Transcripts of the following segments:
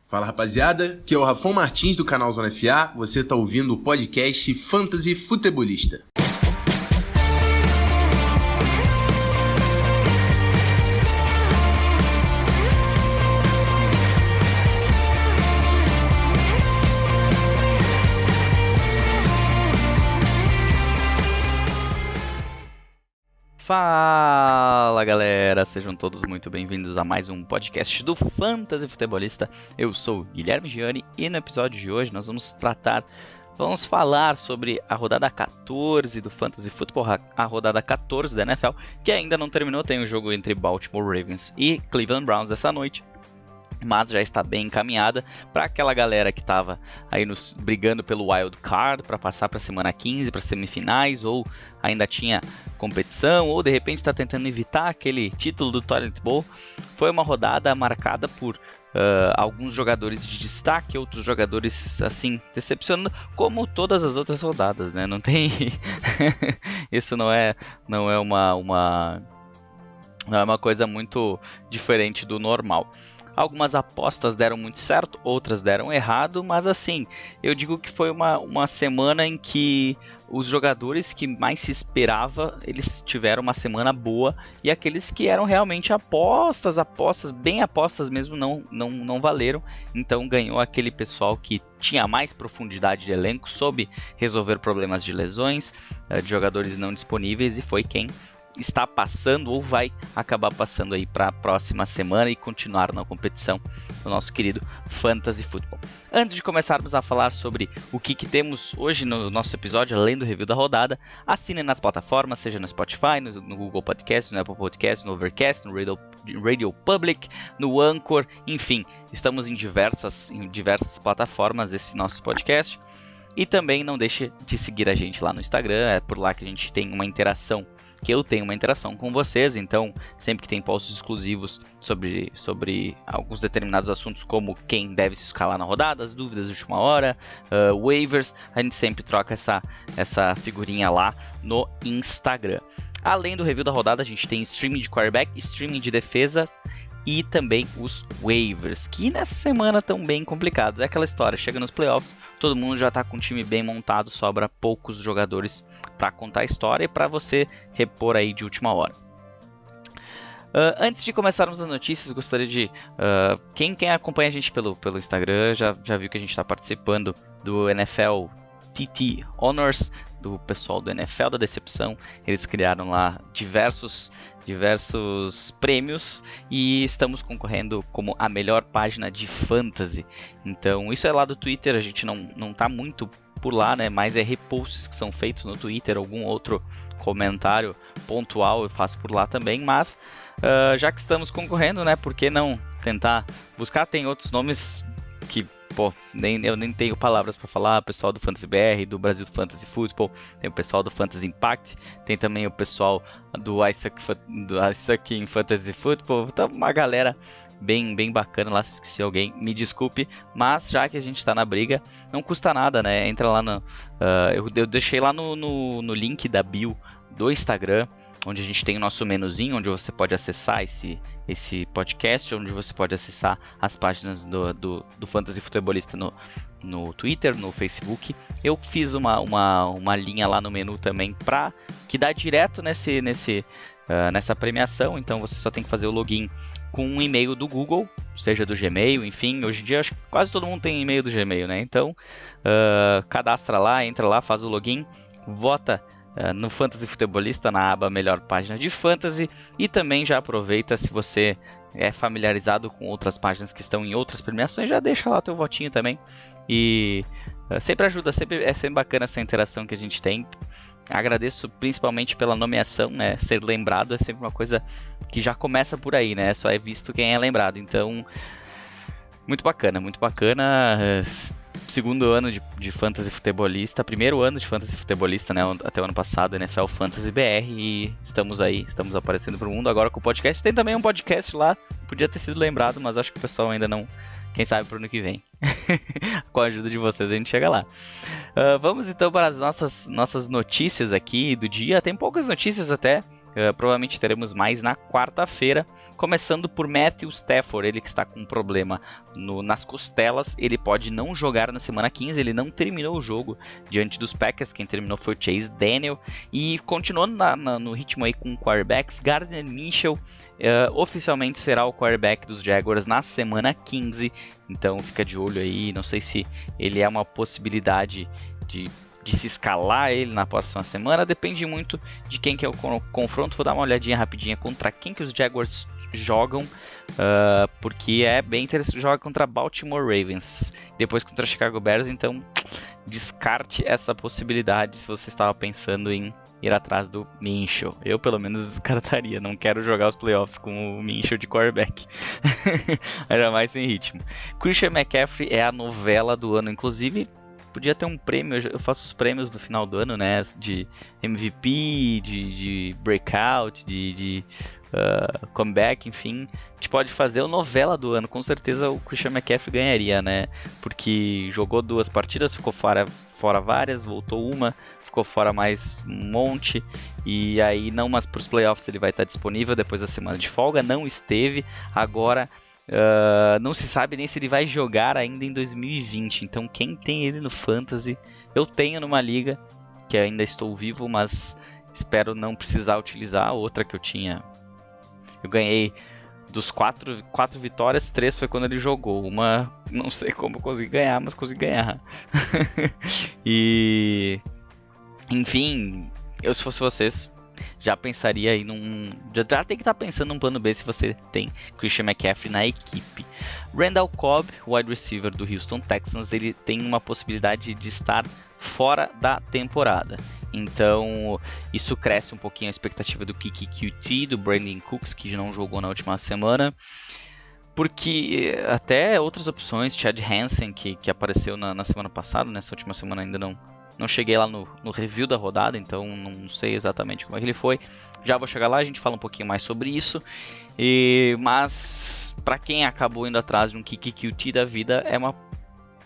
Fala rapaziada, aqui é o Rafão Martins do canal Zona FA, você tá ouvindo o podcast Fantasy Futebolista. Fala galera, sejam todos muito bem-vindos a mais um podcast do Fantasy Futebolista. Eu sou o Guilherme Gianni e no episódio de hoje nós vamos falar sobre a rodada 14 do Fantasy Football, a rodada 14 da NFL, que ainda não terminou. Tem o jogo entre Baltimore Ravens e Cleveland Browns essa noite, mas já está bem encaminhada para aquela galera que estava aí brigando pelo Wild Card para passar para a semana 15, para semifinais, ou ainda tinha competição, ou de repente está tentando evitar aquele título do Toilet Bowl. Foi uma rodada marcada por alguns jogadores de destaque, outros jogadores assim decepcionando, como todas as outras rodadas, né? Não tem isso não é uma coisa muito diferente do normal. Algumas apostas deram muito certo, outras deram errado, mas assim, eu digo que foi uma semana em que os jogadores que mais se esperava, eles tiveram uma semana boa, e aqueles que eram realmente apostas bem apostas mesmo, não valeram. Então ganhou aquele pessoal que tinha mais profundidade de elenco, soube resolver problemas de lesões, de jogadores não disponíveis, e foi quem está passando ou vai acabar passando aí para a próxima semana e continuar na competição do nosso querido Fantasy Football. Antes de começarmos a falar sobre o que temos hoje no nosso episódio, além do review da rodada, assine nas plataformas, seja no Spotify, no Google Podcast, no Apple Podcast, no Overcast, no Radio Public, no Anchor, enfim, estamos em diversas plataformas esse nosso podcast. E também não deixe de seguir a gente lá no Instagram, é por lá que a gente tem uma interação, que eu tenho uma interação com vocês. Então sempre que tem posts exclusivos sobre alguns determinados assuntos, como quem deve se escalar na rodada, as dúvidas de última hora, waivers, a gente sempre troca essa figurinha lá no Instagram. Além do review da rodada, a gente tem streaming de quarterback, streaming de defesas e também os waivers, que nessa semana estão bem complicados. É aquela história, chega nos playoffs, todo mundo já está com um time bem montado, sobra poucos jogadores para contar a história e para você repor aí de última hora. Antes de começarmos as notícias, gostaria de... Quem acompanha a gente pelo Instagram já viu que a gente está participando do NFL TT Honors, do pessoal do NFL da Decepção. Eles criaram lá diversos prêmios e estamos concorrendo como a melhor página de fantasy. Então isso é lá do Twitter, a gente não tá muito por lá, né? Mas é reposts que são feitos no Twitter, algum outro comentário pontual eu faço por lá também. Mas já que estamos concorrendo, né? Por que não tentar buscar? Tem outros nomes que eu nem tenho palavras para falar. O pessoal do Fantasy BR, do Brasil Fantasy Football, tem o pessoal do Fantasy Impact, tem também o pessoal do iSuck in Fantasy Football. Então uma galera bem bacana lá. Se esqueci alguém, me desculpe, mas já que a gente está na briga, não custa nada, né? Entra lá eu deixei lá no link da bio do Instagram, onde a gente tem o nosso menuzinho, onde você pode acessar esse podcast, onde você pode acessar as páginas do Fantasy Futebolista no Twitter, no Facebook. Eu fiz uma linha lá no menu também, que dá direto nessa premiação. Então você só tem que fazer o login com um e-mail do Google, seja do Gmail, enfim. Hoje em dia acho que quase todo mundo tem e-mail do Gmail, né? Então cadastra lá, entra lá, faz o login, vota no Fantasy Futebolista, na aba Melhor Página de Fantasy, e também já aproveita, se você é familiarizado com outras páginas que estão em outras premiações, já deixa lá o teu votinho também, e sempre ajuda, é sempre bacana essa interação que a gente tem. Agradeço principalmente pela nomeação, né? Ser lembrado é sempre uma coisa que já começa por aí, né? Só é visto quem é lembrado, então muito bacana. Segundo ano de Fantasy Futebolista, primeiro ano de Fantasy Futebolista, né, até o ano passado, NFL Fantasy BR, e estamos aparecendo pro mundo agora com o podcast. Tem também um podcast lá, podia ter sido lembrado, mas acho que o pessoal ainda não, quem sabe pro ano que vem. Com a ajuda de vocês a gente chega lá. Vamos então para as nossas notícias aqui do dia. Tem poucas notícias até, Provavelmente teremos mais na quarta-feira, começando por Matthew Stafford, ele que está com um problema nas costelas, ele pode não jogar na semana 15, ele não terminou o jogo diante dos Packers, quem terminou foi o Chase Daniel, e continuando no ritmo aí com quarterbacks, Gardner Minshew oficialmente será o quarterback dos Jaguars na semana 15, então fica de olho aí, não sei se ele é uma possibilidade de se escalar ele na próxima semana, depende muito de quem que é o confronto. Vou dar uma olhadinha rapidinha contra quem que os Jaguars jogam, porque é bem interessante. Joga contra Baltimore Ravens, depois contra Chicago Bears, então descarte essa possibilidade se você estava pensando em ir atrás do Minshew. Eu pelo menos descartaria, não quero jogar os playoffs com o Minshew de quarterback. Ainda mais sem ritmo. Christian McCaffrey é a novela do ano, inclusive podia ter um prêmio, eu faço os prêmios no final do ano, né, de MVP, de breakout, de comeback, enfim, a gente pode fazer a novela do ano, com certeza o Christian McCaffrey ganharia, né, porque jogou 2 partidas, ficou fora várias, voltou uma, ficou fora mais um monte, e aí não, mas para os playoffs ele vai estar disponível depois da semana de folga, não esteve, agora não se sabe nem se ele vai jogar ainda em 2020, então quem tem ele no Fantasy, eu tenho numa liga que ainda estou vivo, mas espero não precisar utilizar. Outra que eu tinha, eu ganhei dos 4 vitórias, 3 foi quando ele jogou, uma não sei como eu consegui ganhar, mas consegui ganhar. E enfim, eu se fosse vocês já pensaria aí já tem que estar pensando num plano B se você tem Christian McCaffrey na equipe. Randall Cobb, wide receiver do Houston Texans, ele tem uma possibilidade de estar fora da temporada. Então, isso cresce um pouquinho a expectativa do Kiki QT, do Brandon Cooks, que não jogou na última semana. Porque até outras opções, Chad Hansen, que apareceu na semana passada, nessa última semana ainda não cheguei lá no review da rodada, então não sei exatamente como é que ele foi. Já vou chegar lá, a gente fala um pouquinho mais sobre isso. Mas para quem acabou indo atrás de um Kiki QT da vida, é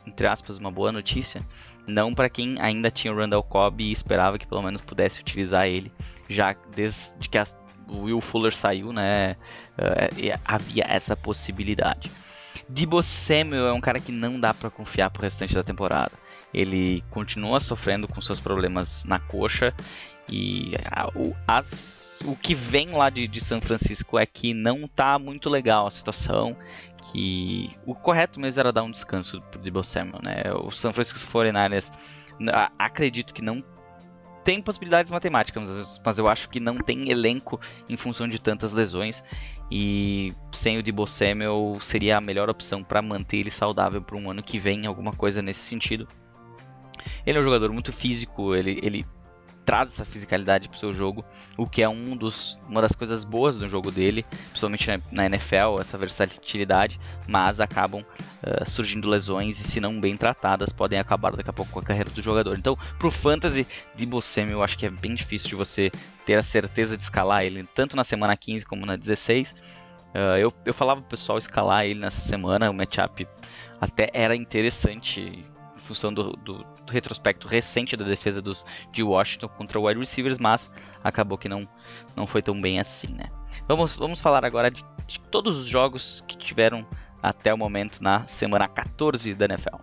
entre aspas, uma boa notícia. Não para quem ainda tinha o Randall Cobb e esperava que pelo menos pudesse utilizar ele, já desde que o Will Fuller saiu, né? Havia essa possibilidade. Deebo Samuel é um cara que não dá para confiar pro restante da temporada. Ele continua sofrendo com seus problemas na coxa e o que vem lá de São Francisco é que não tá muito legal a situação, que o correto mesmo era dar um descanso pro Deebo Samuel, né? O San Francisco 49ers, acredito que não tem possibilidades matemáticas, mas eu acho que não tem elenco em função de tantas lesões, e sem o Deebo Samuel seria a melhor opção para manter ele saudável para um ano que vem, alguma coisa nesse sentido. Ele é um jogador muito físico, ele traz essa fisicalidade para o seu jogo, o que é uma das coisas boas do jogo dele, principalmente na NFL, essa versatilidade, mas acabam surgindo lesões e, se não bem tratadas, podem acabar daqui a pouco com a carreira do jogador. Então, para o Fantasy, Deebo Samuel eu acho que é bem difícil de você ter a certeza de escalar ele, tanto na semana 15 como na 16. Eu falava pro pessoal escalar ele nessa semana, o matchup até era interessante em função do retrospecto recente da defesa de Washington contra o wide receivers, mas acabou que não foi tão bem assim, né? Vamos falar agora de todos os jogos que tiveram até o momento na semana 14 da NFL.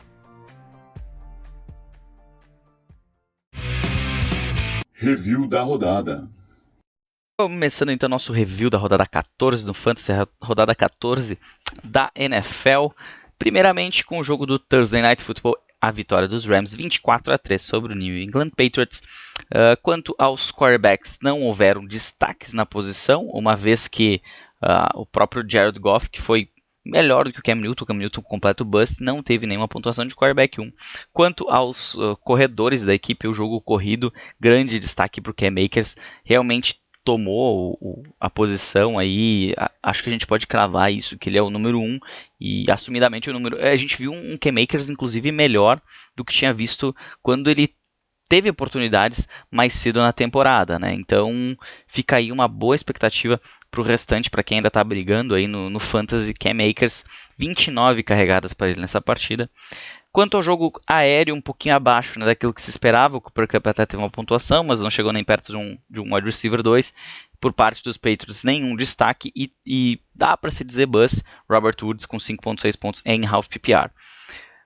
Review da rodada. Começando então nosso review da rodada 14 do Fantasy, rodada 14 da NFL. Primeiramente com o jogo do Thursday Night Football, a vitória dos Rams 24-3 sobre o New England Patriots. Quanto aos quarterbacks, não houveram destaques na posição, uma vez que o próprio Jared Goff, que foi melhor do que o Cam Newton completo bust, não teve nenhuma pontuação de quarterback 1. Quanto aos corredores da equipe, o jogo corrido, grande destaque para o Cam Akers, realmente tomou a posição aí, acho que a gente pode cravar isso, que ele é o número 1 e assumidamente o número... A gente viu um Cam Akers inclusive melhor do que tinha visto quando ele teve oportunidades mais cedo na temporada, né? Então fica aí uma boa expectativa para o restante, para quem ainda está brigando aí no Fantasy. Cam Akers, 29 carregadas para ele nessa partida. Quanto ao jogo aéreo, um pouquinho abaixo, né, daquilo que se esperava, o Cooper Kupp até teve uma pontuação, mas não chegou nem perto de um wide receiver 2. Por parte dos Patriots, nenhum destaque e dá para se dizer buzz. Robert Woods com 5.6 pontos em half PPR.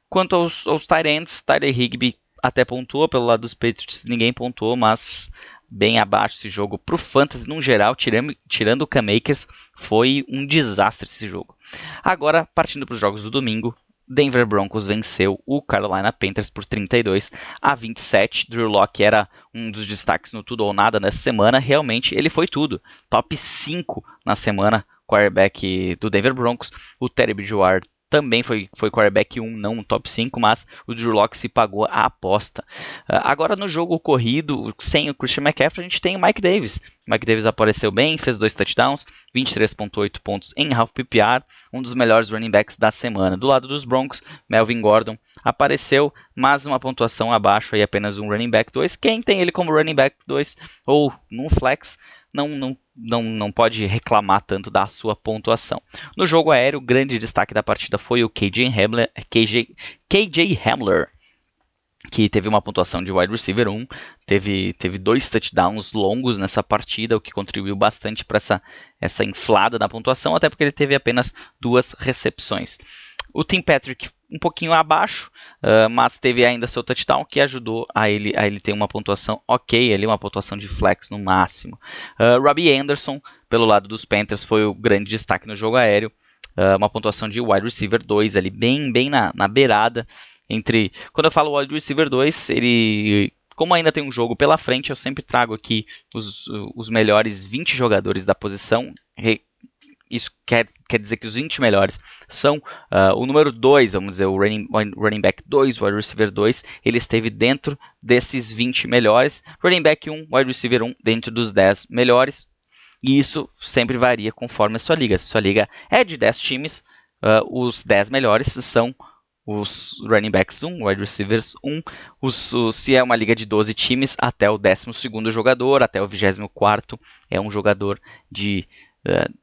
Quanto aos tight ends, Tyler Higbee até pontuou, pelo lado dos Patriots ninguém pontuou, mas bem abaixo esse jogo. Para o Fantasy, no geral, tirando o Cam Akers, foi um desastre esse jogo. Agora, partindo para os jogos do domingo, Denver Broncos venceu o Carolina Panthers por 32-27. Drew Lock era um dos destaques no tudo ou nada nessa semana. Realmente, ele foi tudo. Top 5 na semana, quarterback do Denver Broncos. O Teddy Bridgewater também foi quarterback 1, não um top 5, mas o Drew Lock se pagou a aposta. Agora no jogo corrido, sem o Christian McCaffrey, a gente tem o Mike Davis. Mike Davis apareceu bem, fez 2 touchdowns, 23.8 pontos em half PPR, um dos melhores running backs da semana. Do lado dos Broncos, Melvin Gordon apareceu, mas uma pontuação abaixo, aí apenas um running back 2. Quem tem ele como running back 2 ou num flex, não pode reclamar tanto da sua pontuação. No jogo aéreo, o grande destaque da partida foi o KJ Hamler, que teve uma pontuação de wide receiver 1, teve 2 touchdowns longos nessa partida, o que contribuiu bastante para essa inflada na pontuação, até porque ele teve apenas 2 recepções. O Tim Patrick um pouquinho abaixo, mas teve ainda seu touchdown, que ajudou a ele ter uma pontuação ok, ali, uma pontuação de flex no máximo. Robbie Anderson, pelo lado dos Panthers, foi o grande destaque no jogo aéreo, uma pontuação de wide receiver 2, ali, bem na beirada. Quando eu falo wide receiver 2, ele, como ainda tem um jogo pela frente, eu sempre trago aqui os melhores 20 jogadores da posição. Isso quer dizer que os 20 melhores são o número 2, vamos dizer, o running back 2, o wide receiver 2, ele esteve dentro desses 20 melhores, running back 1, wide receiver 1, dentro dos 10 melhores, e isso sempre varia conforme a sua liga. Se a sua liga é de 10 times, os 10 melhores são os running backs 1, wide receivers 1, se é uma liga de 12 times, até o 12º jogador, até o 24º é um jogador de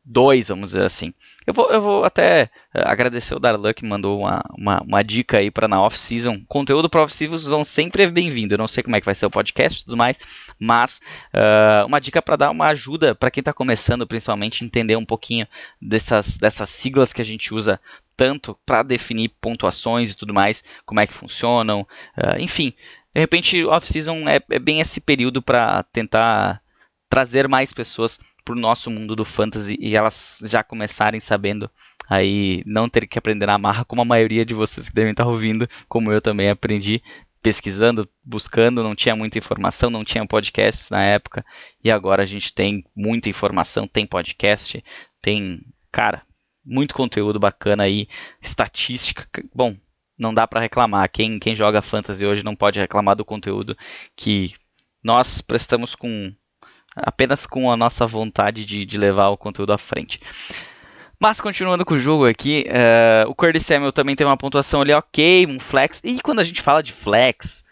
2, vamos dizer assim. Eu vou até agradecer o Darlan, que mandou uma dica aí para na off-season. Conteúdo para off-season sempre é bem-vindo. Eu não sei como é que vai ser o podcast e tudo mais, mas uma dica para dar uma ajuda para quem está começando, principalmente, entender um pouquinho dessas siglas que a gente usa tanto para definir pontuações e tudo mais, como é que funcionam, enfim. De repente, off-season é bem esse período para tentar trazer mais pessoas para o nosso mundo do fantasy e elas já começarem sabendo, aí não ter que aprender na marra, como a maioria de vocês que devem estar ouvindo, como eu também aprendi, pesquisando, buscando, não tinha muita informação, não tinha podcasts na época, e agora a gente tem muita informação, tem podcast, tem, cara, muito conteúdo bacana aí, estatística, bom, não dá para reclamar, quem joga fantasy hoje não pode reclamar do conteúdo que nós prestamos apenas com a nossa vontade de levar o conteúdo à frente. Mas continuando com o jogo aqui, o Curtis Samuel também tem uma pontuação ali ok, um flex. E quando a gente fala de flex,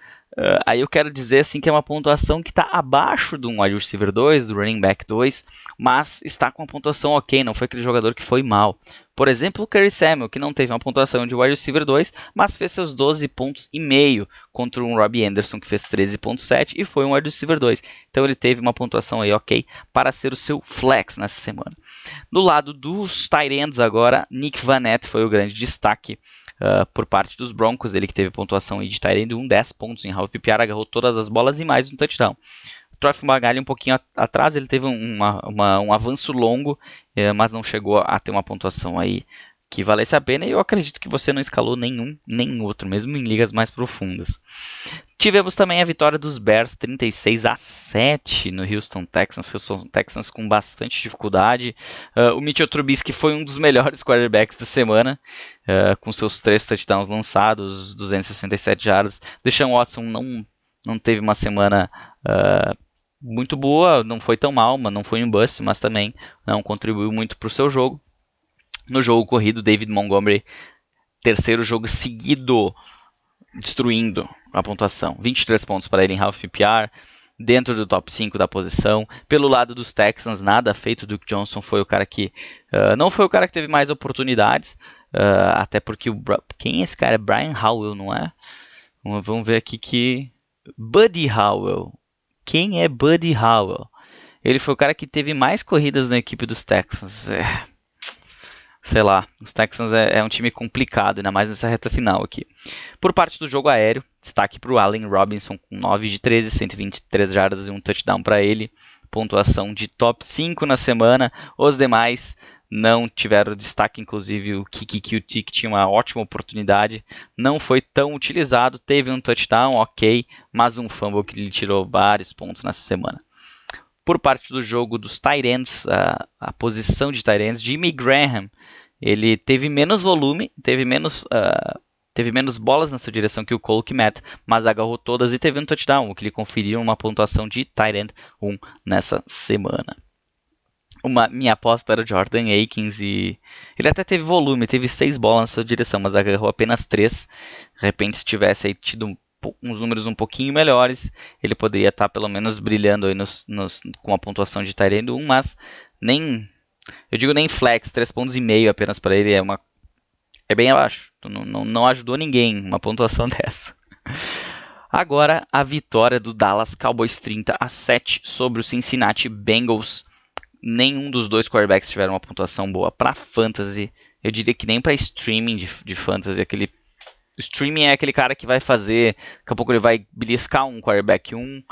aí eu quero dizer assim, que é uma pontuação que está abaixo do wide receiver 2, do running back 2, mas está com uma pontuação ok, não foi aquele jogador que foi mal. Por exemplo, o Curtis Samuel, que não teve uma pontuação de wide receiver 2, mas fez seus 12 pontos e meio contra um Robbie Anderson que fez 13.7 e foi um wide receiver 2. Então ele teve uma pontuação aí ok para ser o seu flex nessa semana. Do lado dos tight ends agora, Nick Vannett foi o grande destaque por parte dos Broncos, ele que teve pontuação aí de tight end 10 pontos em half PPR, agarrou todas as bolas e mais um touchdown. O Troy Magalha um pouquinho atrás, ele teve um avanço longo, mas não chegou a ter uma pontuação aí que valesse a pena, e eu acredito que você não escalou nenhum, nem outro, mesmo em ligas mais profundas. Tivemos também a vitória dos Bears 36-7 no Houston Texans com bastante dificuldade. O Mitchell Trubisky foi um dos melhores quarterbacks da semana, com seus 3 touchdowns lançados, 267 jardas. Deshaun Watson não teve uma semana muito boa, não foi tão mal, mas não foi um bust, mas também não contribuiu muito para o seu jogo. No jogo corrido, David Montgomery, terceiro jogo seguido, destruindo a pontuação. 23 pontos para ele em half PPR, dentro do top 5 da posição. Pelo lado dos Texans, nada feito. O Duke Johnson foi o cara que não foi o cara que teve mais oportunidades, até porque quem é esse cara? É Brian Howell, não é? Vamos ver aqui que... Buddy Howell. Quem é Buddy Howell? Ele foi o cara que teve mais corridas na equipe dos Texans. Sei lá, os Texans é um time complicado, ainda mais nessa reta final aqui. Por parte do jogo aéreo, destaque para o Allen Robinson com 9 de 13, 123 jardas e um touchdown para ele. Pontuação de top 5 na semana. Os demais não tiveram destaque, inclusive o Kiki QT, que tinha uma ótima oportunidade. Não foi tão utilizado, teve um touchdown, ok, mas um fumble que lhe tirou vários pontos nessa semana. Por parte do jogo dos tight ends, a posição de tight ends, Jimmy Graham, ele teve menos volume, teve menos bolas na sua direção que o Cole Kmet, mas agarrou todas e teve um touchdown, o que lhe conferiu uma pontuação de tight end 1 nessa semana. Minha aposta era o Jordan Akins e ele até teve volume, teve 6 bolas na sua direção, mas agarrou apenas 3. De repente, se tivesse aí tido uns números um pouquinho melhores, ele poderia estar pelo menos brilhando aí com a pontuação de tight end 1, mas nem flex, 3,5 pontos apenas para ele é bem abaixo. Não ajudou ninguém uma pontuação dessa. Agora a vitória do Dallas Cowboys 30-7 sobre o Cincinnati Bengals. Nenhum dos dois quarterbacks tiveram uma pontuação boa para fantasy. Eu diria que nem para streaming de fantasy. Streaming é aquele cara que vai fazer, daqui a pouco ele vai beliscar um quarterback 1.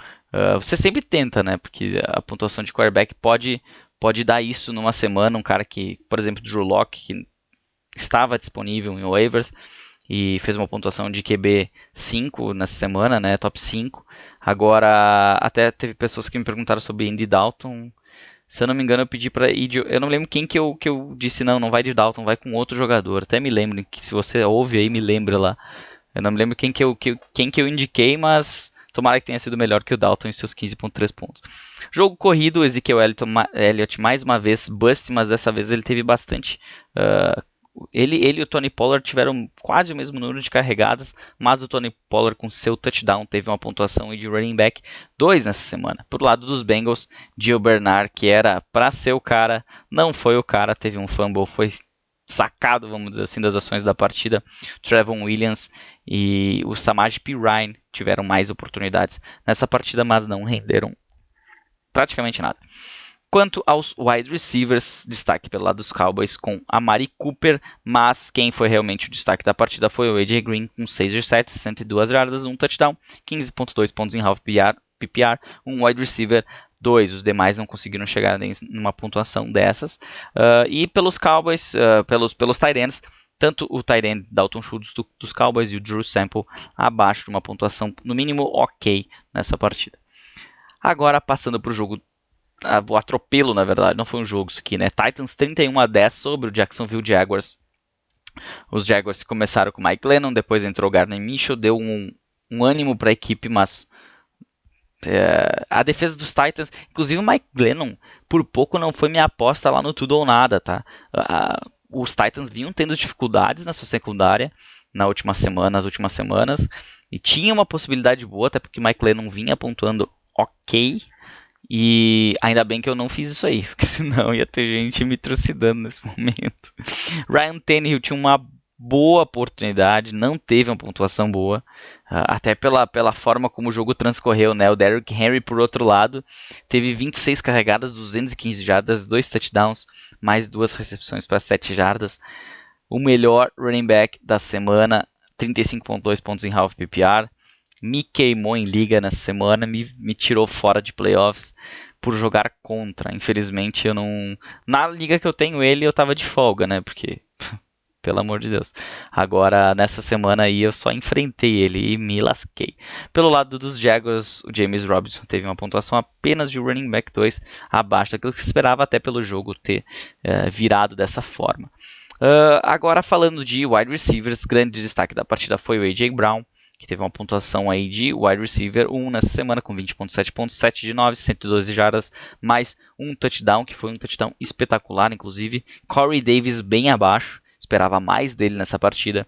Você sempre tenta, né? Porque a pontuação de quarterback pode dar isso numa semana. Um cara que, por exemplo, Drew Lock, que estava disponível em waivers e fez uma pontuação de QB 5 nessa semana, né? Top 5. Agora, até teve pessoas que me perguntaram sobre Andy Dalton. Se eu não me engano, eu pedi para ir. Eu não lembro quem que eu disse, não vai de Dalton, vai com outro jogador. Até me lembro, que se você ouve aí, me lembra lá. Eu não me lembro quem que eu indiquei, mas tomara que tenha sido melhor que o Dalton em seus 15,3 pontos. Jogo corrido, Ezekiel Elliott mais uma vez bust, mas dessa vez ele teve bastante. Ele e o Tony Pollard tiveram quase o mesmo número de carregadas, mas o Tony Pollard com seu touchdown teve uma pontuação de running back 2 nessa semana. Por lado dos Bengals, Gio Bernard, que era para ser o cara, não foi o cara, teve um fumble, foi sacado, vamos dizer assim, das ações da partida. Trevon Williams e o Samaje Perine tiveram mais oportunidades nessa partida, mas não renderam praticamente nada. Quanto aos wide receivers, destaque pelo lado dos Cowboys com Amari Cooper, mas quem foi realmente o destaque da partida foi o AJ Green com 6 de 7, 102 jardas, um touchdown, 15,2 pontos em half PPR, um wide receiver 2. Os demais não conseguiram chegar nem numa pontuação dessas. E pelos Cowboys, pelos tight ends, tanto o tight end Dalton Schultz dos Cowboys e o Drew Sample abaixo de uma pontuação no mínimo ok nessa partida. Agora passando para o jogo, o atropelo, na verdade, não foi um jogo isso aqui, né? Titans 31-10 sobre o Jacksonville Jaguars. Os Jaguars começaram com Mike Glennon, depois entrou Gardner Minshew, deu um ânimo para a equipe, mas a defesa dos Titans, inclusive o Mike Glennon, por pouco não foi minha aposta lá no tudo ou nada, tá? Os Titans vinham tendo dificuldades na sua secundária nas últimas semanas, e tinha uma possibilidade boa, até porque Mike Glennon vinha pontuando ok. E ainda bem que eu não fiz isso aí, porque senão ia ter gente me trucidando nesse momento. Ryan Tannehill tinha uma boa oportunidade, não teve uma pontuação boa, até pela forma como o jogo transcorreu, né? O Derrick Henry, por outro lado, teve 26 carregadas, 215 jardas, 2 touchdowns, mais 2 recepções para 7 jardas. O melhor running back da semana, 35,2 pontos em half PPR. Me queimou em liga nessa semana, me tirou fora de playoffs por jogar contra. Infelizmente, eu não... Na liga que eu tenho ele, eu tava de folga, né? Porque, pelo amor de Deus. Agora, nessa semana aí, eu só enfrentei ele e me lasquei. Pelo lado dos Jaguars, o James Robinson teve uma pontuação apenas de running back 2, abaixo daquilo que se esperava até pelo jogo ter virado dessa forma. Agora, falando de wide receivers, grande destaque da partida foi o A.J. Brown, que teve uma pontuação aí de wide receiver 1 nessa semana, com 20,7 pontos, 7 de 9, 112 jardas, mais um touchdown, que foi um touchdown espetacular, inclusive. Corey Davis bem abaixo, esperava mais dele nessa partida.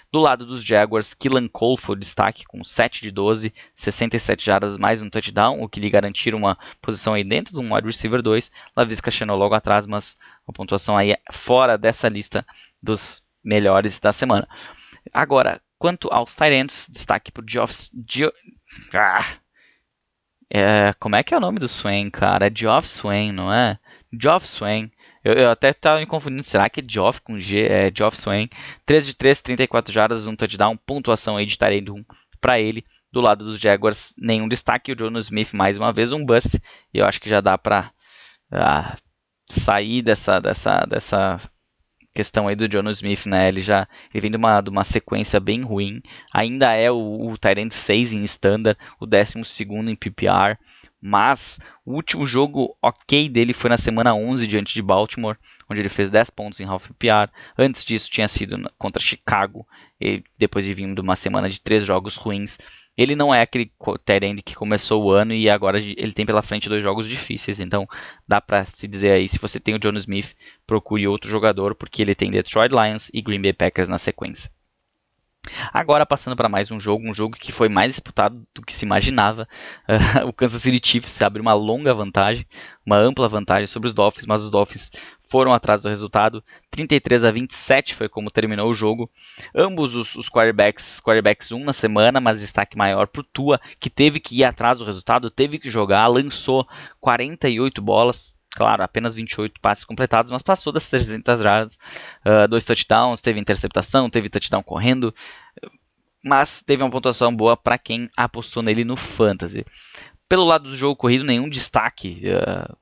Do lado dos Jaguars, Keelan Cole foi o destaque, com 7 de 12, 67 jardas, mais um touchdown, o que lhe garantiu uma posição aí dentro de um wide receiver 2. Laviska Shenault logo atrás, mas uma pontuação aí fora dessa lista dos melhores da semana. Agora, quanto aos tight ends, destaque para o como é que é o nome do Swain, cara? É Geoff Swain, não é? Geoff Swain. Eu até estava me confundindo. Será que é Geoff com G? É Geoff Swain. 3 de 3, 34 jardas, um touchdown. Pontuação aí de tight end 1 para ele. Do lado dos Jaguars, nenhum destaque. O Jonnu Smith, mais uma vez, um bust. E eu acho que já dá para sair dessa questão aí do Jonnu Smith, né? Ele vem de uma sequência bem ruim. Ainda é o tight end 6 em standard, o 12º em PPR. Mas o último jogo ok dele foi na semana 11 diante de Baltimore, onde ele fez 10 pontos em half PPR. Antes disso tinha sido contra Chicago, e depois de vir de uma semana de 3 jogos ruins. Ele não é aquele tight end que começou o ano e agora ele tem pela frente 2 jogos difíceis. Então dá para se dizer aí, se você tem o Jonnu Smith, procure outro jogador, porque ele tem Detroit Lions e Green Bay Packers na sequência. Agora passando para mais um jogo que foi mais disputado do que se imaginava. O Kansas City Chiefs abre uma longa vantagem, uma ampla vantagem sobre os Dolphins, mas os Dolphins foram atrás do resultado. 33-27 foi como terminou o jogo. Ambos os quarterbacks 1 na semana, mas destaque maior para o Tua, que teve que ir atrás do resultado, teve que jogar, lançou 48 bolas. Claro, apenas 28 passes completados, mas passou das 300 jardas, 2 touchdowns, teve interceptação, teve touchdown correndo, mas teve uma pontuação boa para quem apostou nele no Fantasy. Pelo lado do jogo corrido, nenhum destaque.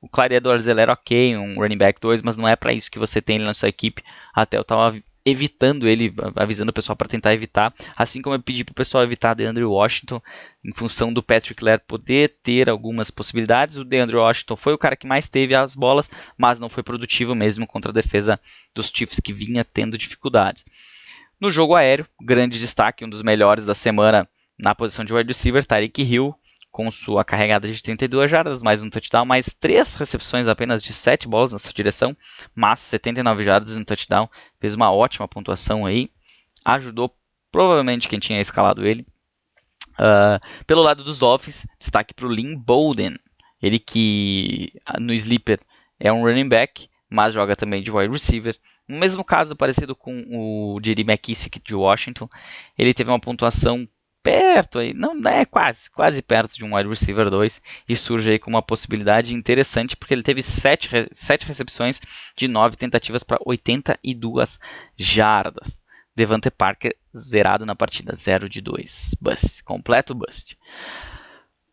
O Clyde Edwards-Helaire ok, um running back 2, mas não é para isso que você tem ele na sua equipe. Até eu estava evitando ele, avisando o pessoal para tentar evitar, assim como eu pedi para o pessoal evitar DeAndre Washington, em função do Patrick Laird poder ter algumas possibilidades. O DeAndre Washington foi o cara que mais teve as bolas, mas não foi produtivo mesmo contra a defesa dos Chiefs, que vinha tendo dificuldades. No jogo aéreo, grande destaque, um dos melhores da semana na posição de wide receiver, Tyreek Hill, com sua carregada de 32 jardas, mais um touchdown, mais 3 recepções apenas de 7 bolas na sua direção, mas 79 jardas no touchdown, fez uma ótima pontuação aí, ajudou provavelmente quem tinha escalado ele. Pelo lado dos Dolphins, destaque para o Lynn Bowden, ele que no Sleeper é um running back, mas joga também de wide receiver. No mesmo caso, parecido com o J.D. McKissic de Washington, ele teve uma pontuação perto, aí, não é quase perto de um wide receiver 2 e surge aí com uma possibilidade interessante, porque ele teve 7 recepções de 9 tentativas para 82 jardas. Devante Parker zerado na partida, 0 de 2, bust, completo bust.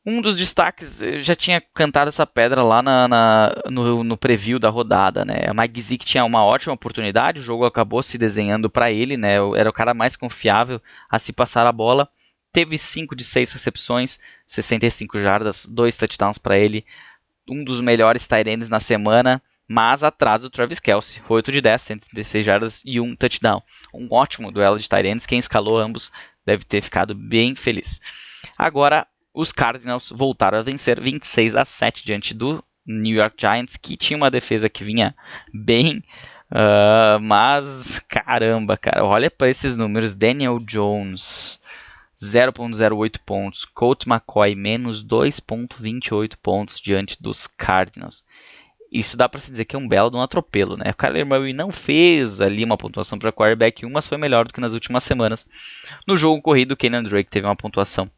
Um dos destaques, eu já tinha cantado essa pedra lá no preview da rodada, né? O Mike Gesicki tinha uma ótima oportunidade, o jogo acabou se desenhando para ele, né? Era o cara mais confiável a se passar a bola. Teve 5 de 6 recepções, 65 jardas, 2 touchdowns para ele. Um dos melhores tight ends na semana, mas atrás do Travis Kelce. 8 de 10, 136 jardas e 1 touchdown. Um ótimo duelo de tight ends. Quem escalou ambos deve ter ficado bem feliz. Agora, os Cardinals voltaram a vencer 26-7 diante do New York Giants, que tinha uma defesa que vinha bem... mas, caramba, cara, olha para esses números. Daniel Jones... 0.08 pontos, Colt McCoy menos 2.28 pontos diante dos Cardinals. Isso dá para se dizer que é um belo de um atropelo, né? O Kyler Murray não fez ali uma pontuação para quarterback 1, mas foi melhor do que nas últimas semanas. No jogo corrido, o Kenyan Drake teve uma pontuação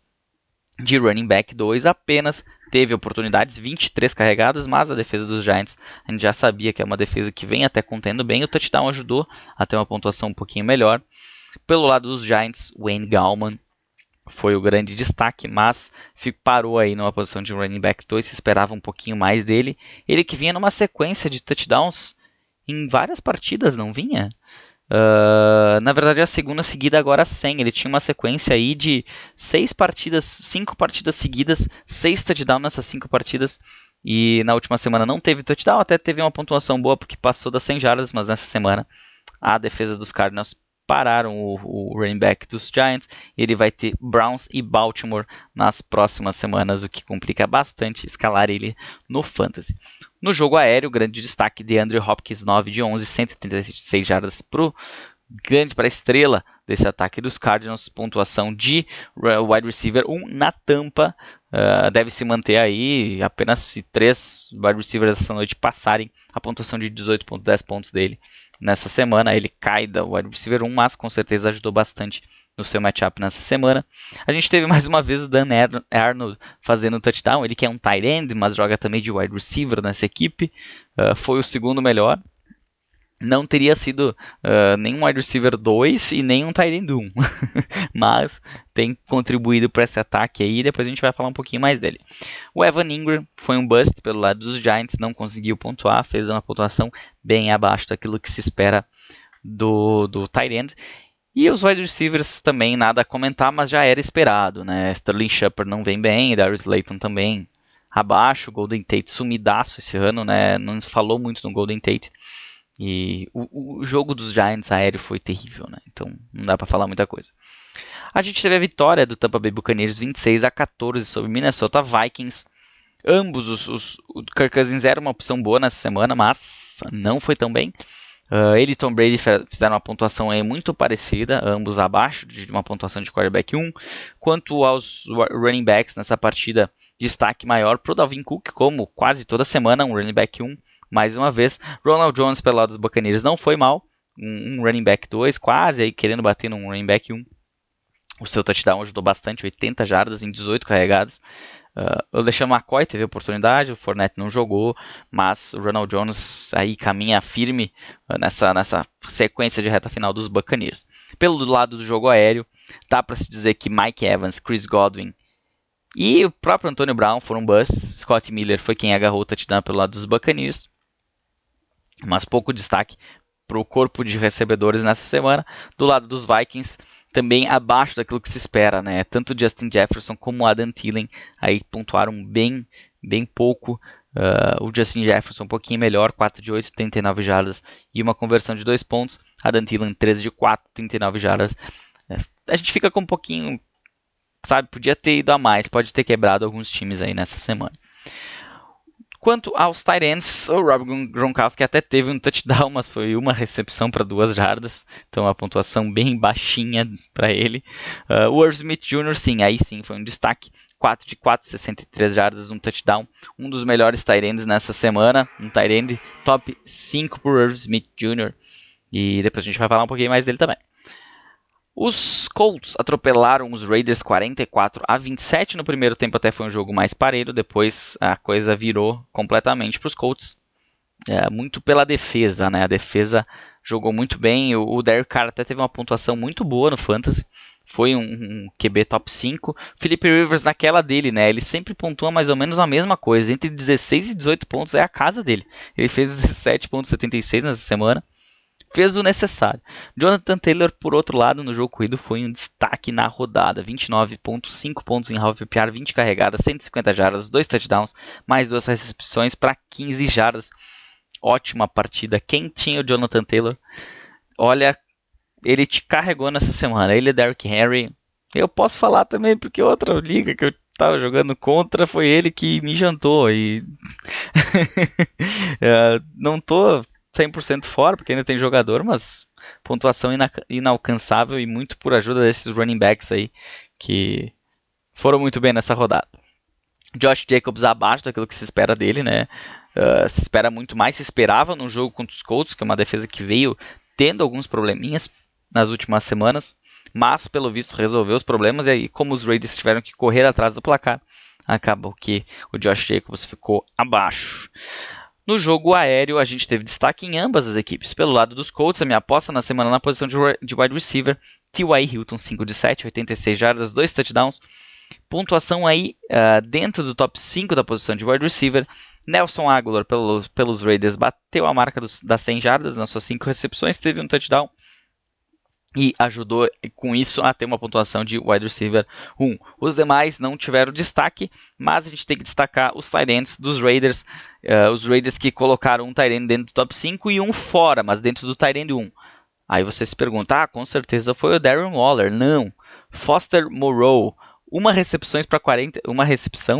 de running back 2 apenas, teve oportunidades, 23 carregadas, mas a defesa dos Giants, a gente já sabia que é uma defesa que vem até contendo bem, o touchdown ajudou a ter uma pontuação um pouquinho melhor. Pelo lado dos Giants, Wayne Gallman foi o grande destaque, mas parou aí numa posição de running back 2, se esperava um pouquinho mais dele. Ele que vinha numa sequência de touchdowns em várias partidas, não vinha? Na verdade, a segunda seguida agora sem. Ele tinha uma sequência aí de 5 partidas seguidas, 6 touchdowns nessas 5 partidas. E na última semana não teve touchdown, até teve uma pontuação boa porque passou das 100 jardas, mas nessa semana a defesa dos Cardinals pararam o running back dos Giants. Ele vai ter Browns e Baltimore nas próximas semanas, o que complica bastante escalar ele no Fantasy. No jogo aéreo, grande destaque de Andrew Hopkins, 9 de 11, 136 jardas para a estrela desse ataque dos Cardinals, pontuação de wide receiver 1 na tampa. Deve se manter aí, apenas se 3 wide receivers essa noite passarem a pontuação de 18.10 pontos dele, nessa semana. Ele cai da wide receiver 1, mas com certeza ajudou bastante no seu matchup nessa semana. A gente teve mais uma vez o Dan Arnold fazendo um touchdown. Ele que é um tight end, mas joga também de wide receiver nessa equipe. Foi o segundo melhor. Não teria sido nem um wide receiver 2 e nem um tight end 1. Mas tem contribuído para esse ataque aí. Depois a gente vai falar um pouquinho mais dele. O Evan Ingram foi um bust pelo lado dos Giants. Não conseguiu pontuar. Fez uma pontuação bem abaixo daquilo que se espera do tight end. E os wide receivers também nada a comentar, mas já era esperado, né? Sterling Shepard não vem bem. Darius Slayton também abaixo. Golden Tate sumidaço esse ano, né? Não se falou muito no Golden Tate. E o jogo dos Giants aéreo foi terrível, né? Então não dá para falar muita coisa. A gente teve a vitória do Tampa Bay Buccaneers 26-14 sobre Minnesota Vikings. Ambos o Kirk Cousins era uma opção boa nessa semana, mas não foi tão bem. Ele e Tom Brady fizeram uma pontuação aí muito parecida, ambos abaixo de uma pontuação de quarterback 1. Quanto aos running backs nessa partida, destaque maior para o Dalvin Cook, como quase toda semana, um running back 1. Mais uma vez, Ronald Jones pelo lado dos Buccaneers não foi mal, um running back 2, quase aí querendo bater num running back 1. O seu touchdown ajudou bastante, 80 jardas em 18 carregadas. O LeSean McCoy teve oportunidade, o Fournette não jogou, mas o Ronald Jones aí caminha firme nessa sequência de reta final dos Buccaneers. Pelo lado do jogo aéreo, dá para se dizer que Mike Evans, Chris Godwin e o próprio Antonio Brown foram busts. Scott Miller foi quem agarrou o touchdown pelo lado dos Buccaneers. Mas pouco destaque para o corpo de recebedores nessa semana. Do lado dos Vikings, também abaixo daquilo que se espera, né? Tanto Justin Jefferson como Adam Thielen aí pontuaram bem pouco. O Justin Jefferson um pouquinho melhor, 4 de 8, 39 jardas e uma conversão de 2 pontos. Adam Thielen 13 de 4, 39 jardas. A gente fica com um pouquinho, sabe, podia ter ido a mais, pode ter quebrado alguns times aí nessa semana. Quanto aos tight ends, o Rob Gronkowski até teve um touchdown, mas foi uma recepção para 2 jardas, então uma pontuação bem baixinha para ele. O Irv Smith Jr., aí sim foi um destaque, 4 de 4, 63 jardas, um touchdown, um dos melhores tight ends nessa semana, um tight end top 5 para o Irv Smith Jr., e depois a gente vai falar um pouquinho mais dele também. Os Colts atropelaram os Raiders 44-27. No primeiro tempo até foi um jogo mais parelho. Depois a coisa virou completamente para os Colts. Muito pela defesa, né? A defesa jogou muito bem. O Derek Carr até teve uma pontuação muito boa no Fantasy. Foi um QB top 5. Philip Rivers naquela dele, né? Ele sempre pontua mais ou menos a mesma coisa. Entre 16 e 18 pontos é a casa dele. Ele fez 17,76 nessa semana. Fez o necessário. Jonathan Taylor, por outro lado, no jogo corrido foi um destaque na rodada. 29,5 pontos em half PPR, 20 carregadas, 150 jardas, 2 touchdowns, mais 2 recepções para 15 jardas. Ótima partida. Quem tinha o Jonathan Taylor? Olha, ele te carregou nessa semana. Ele e Derrick Henry. Eu posso falar também porque outra liga que eu estava jogando contra foi ele que me jantou. E não tô 100% fora, porque ainda tem jogador, mas pontuação inalcançável e muito por ajuda desses running backs aí, que foram muito bem nessa rodada. Josh Jacobs abaixo daquilo que se espera dele, né? Se espera muito mais, se esperava no jogo contra os Colts, que é uma defesa que veio tendo alguns probleminhas nas últimas semanas, mas pelo visto resolveu os problemas, e aí como os Raiders tiveram que correr atrás do placar, acabou que o Josh Jacobs ficou abaixo. No jogo aéreo, a gente teve destaque em ambas as equipes. Pelo lado dos Colts, a minha aposta na semana na posição de wide receiver, T.Y. Hilton, 5 de 7, 86 jardas, 2 touchdowns. Pontuação aí dentro do top 5 da posição de wide receiver. Nelson Agholor, pelos Raiders, bateu a marca das 100 jardas nas suas 5 recepções, teve um touchdown. E ajudou com isso a ter uma pontuação de wide receiver 1. Os demais não tiveram destaque, mas a gente tem que destacar os tight ends dos Raiders. Os Raiders que colocaram um tight end dentro do top 5 e um fora, mas dentro do tight end 1. Aí você se pergunta, com certeza foi o Darren Waller. Não. Foster Moreau, uma recepção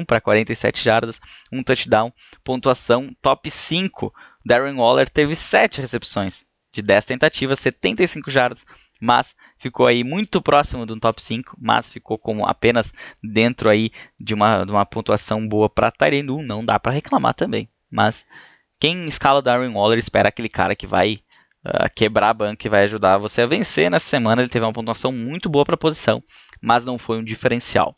para 47 jardas, um touchdown, pontuação top 5. Darren Waller teve 7 recepções de 10 tentativas, 75 jardas, mas ficou aí muito próximo do top 5, mas ficou como apenas dentro aí de uma pontuação boa para tight end 1, não dá para reclamar também. Mas quem escala o Darren Waller espera aquele cara que vai quebrar a banca e vai ajudar você a vencer. Nessa semana ele teve uma pontuação muito boa para a posição, mas não foi um diferencial.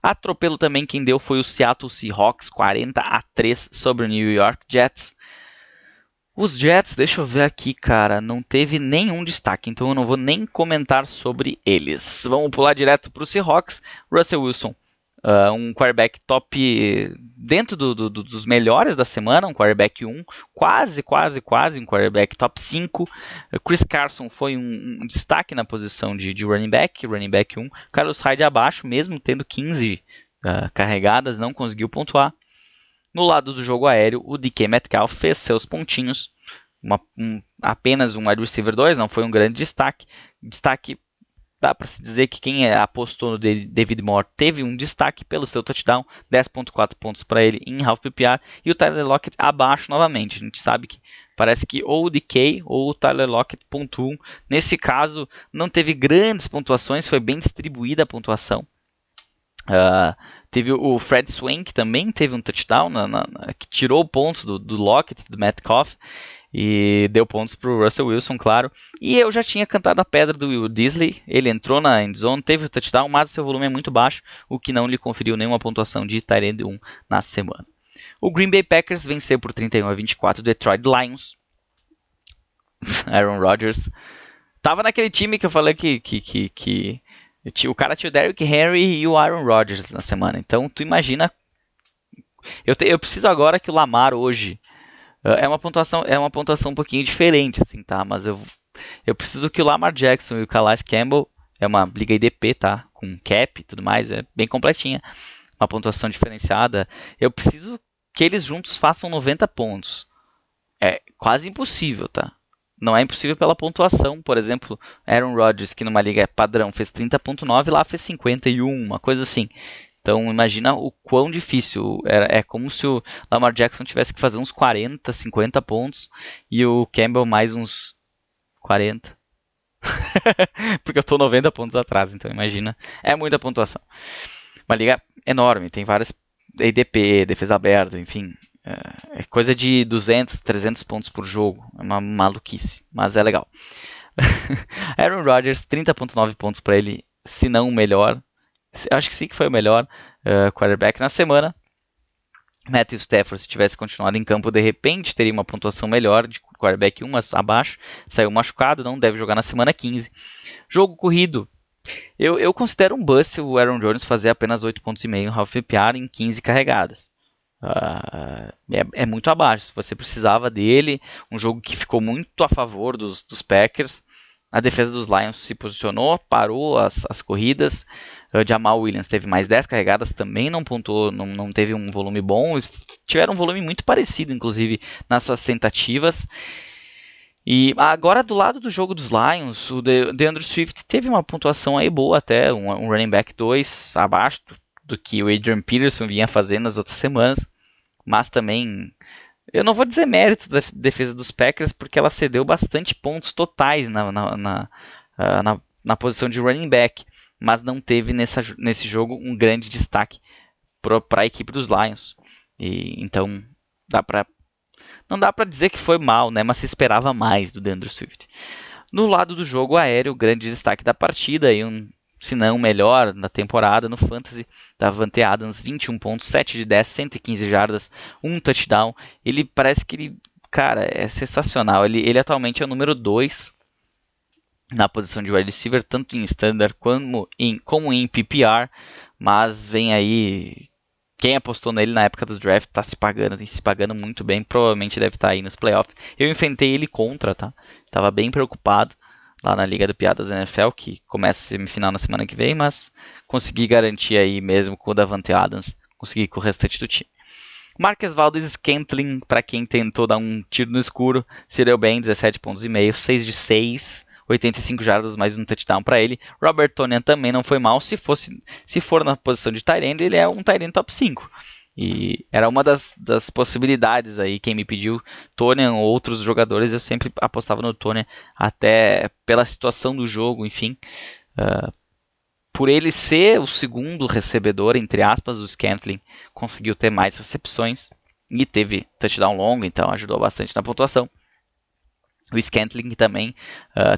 Atropelo também quem deu foi o Seattle Seahawks, 40-3 sobre o New York Jets. Os Jets, deixa eu ver aqui, cara, não teve nenhum destaque, então eu não vou nem comentar sobre eles. Vamos pular direto para o Seahawks. Russell Wilson, um quarterback top dentro dos melhores da semana, um quarterback 1, quase um quarterback top 5. Chris Carson foi um destaque na posição de running back 1. Carlos Hyde abaixo, mesmo tendo 15 carregadas, não conseguiu pontuar. No lado do jogo aéreo, o DK Metcalf fez seus pontinhos, apenas um wide receiver 2, não foi um grande destaque. Dá para se dizer que quem apostou no David Moore teve um destaque pelo seu touchdown, 10.4 pontos para ele em half PPR, e o Tyler Lockett abaixo novamente. A gente sabe que parece que ou o DK ou o Tyler Lockett pontuam. Nesse caso, não teve grandes pontuações, foi bem distribuída a pontuação. Teve o Fred Swank também, teve um touchdown que tirou pontos do Lockett, do Metcalf, e deu pontos para o Russell Wilson, claro. E eu já tinha cantado a pedra do Will Disley, ele entrou na endzone, teve o touchdown, mas o seu volume é muito baixo, o que não lhe conferiu nenhuma pontuação de tight end 1 na semana. O Green Bay Packers venceu por 31-24 o Detroit Lions. Aaron Rodgers tava naquele time que eu falei que o cara tinha o Derrick Henry e o Aaron Rodgers na semana. Então, tu imagina... Eu preciso agora que o Lamar hoje... É uma pontuação um pouquinho diferente, assim, tá? Mas eu preciso que o Lamar Jackson e o Calais Campbell... É uma liga IDP, tá? Com cap e tudo mais. É bem completinha. Uma pontuação diferenciada. Eu preciso que eles juntos façam 90 pontos. É quase impossível, tá? Não é impossível pela pontuação. Por exemplo, Aaron Rodgers, que numa liga padrão fez 30.9, lá fez 51, uma coisa assim. Então imagina o quão difícil. É como se o Lamar Jackson tivesse que fazer uns 40, 50 pontos e o Campbell mais uns 40. Porque eu estou 90 pontos atrás, então imagina. É muita pontuação. Uma liga enorme, tem várias EDP, defesa aberta, enfim... É coisa de 200, 300 pontos por jogo. É uma maluquice, mas é legal. Aaron Rodgers, 30.9 pontos para ele, se não o melhor. Acho que sim que foi o melhor quarterback na semana. Matthew Stafford, se tivesse continuado em campo, de repente teria uma pontuação melhor de quarterback 1, mas abaixo. Saiu machucado, não deve jogar na semana 15. Jogo corrido. Eu considero um bust o Aaron Jones fazer apenas 8,5 pontos half PPR em 15 carregadas. É muito abaixo. Você precisava dele, um jogo que ficou muito a favor dos Packers. A defesa dos Lions se posicionou, parou as corridas. Jamal Williams teve mais 10 carregadas, também não pontuou, não teve um volume bom. Eles tiveram um volume muito parecido, inclusive, nas suas tentativas. E agora, do lado do jogo dos Lions, o DeAndre Swift teve uma pontuação aí boa até, um running back 2 abaixo do que o Adrian Peterson vinha fazendo nas outras semanas. Mas também, eu não vou dizer mérito da defesa dos Packers, porque ela cedeu bastante pontos totais na posição de running back, mas não teve nesse jogo um grande destaque para a equipe dos Lions. Então, não dá para dizer que foi mal, né? Mas se esperava mais do DeAndre Swift. No lado do jogo aéreo, o grande destaque da partida, se não o melhor na temporada no Fantasy, Davante Adams, 21 pontos, 7 de 10, 115 jardas, um touchdown. Ele parece que cara, é sensacional. Ele atualmente é o número 2 na posição de wide receiver, tanto em standard como em PPR, mas vem aí, quem apostou nele na época do draft tem se pagando muito bem, provavelmente deve estar aí nos playoffs. Eu enfrentei ele contra, tá? Tava bem preocupado lá na Liga do Piadas NFL, que começa a semifinal na semana que vem, mas consegui garantir aí mesmo com o Davante Adams, consegui com o restante do time. Marquez Valdes-Scantling, para quem tentou dar um tiro no escuro, se deu bem, 17,5 pontos, 6 de 6, 85 jardas, mais um touchdown para ele. Robert Tonyan também não foi mal, se for na posição de tight end, ele é um tight end top 5. E era uma das possibilidades aí, quem me pediu Tonyan ou outros jogadores, eu sempre apostava no Tonyan, até pela situação do jogo, enfim. Por ele ser o segundo recebedor, entre aspas, o Scantling conseguiu ter mais recepções e teve touchdown longo, então ajudou bastante na pontuação. O Scantling também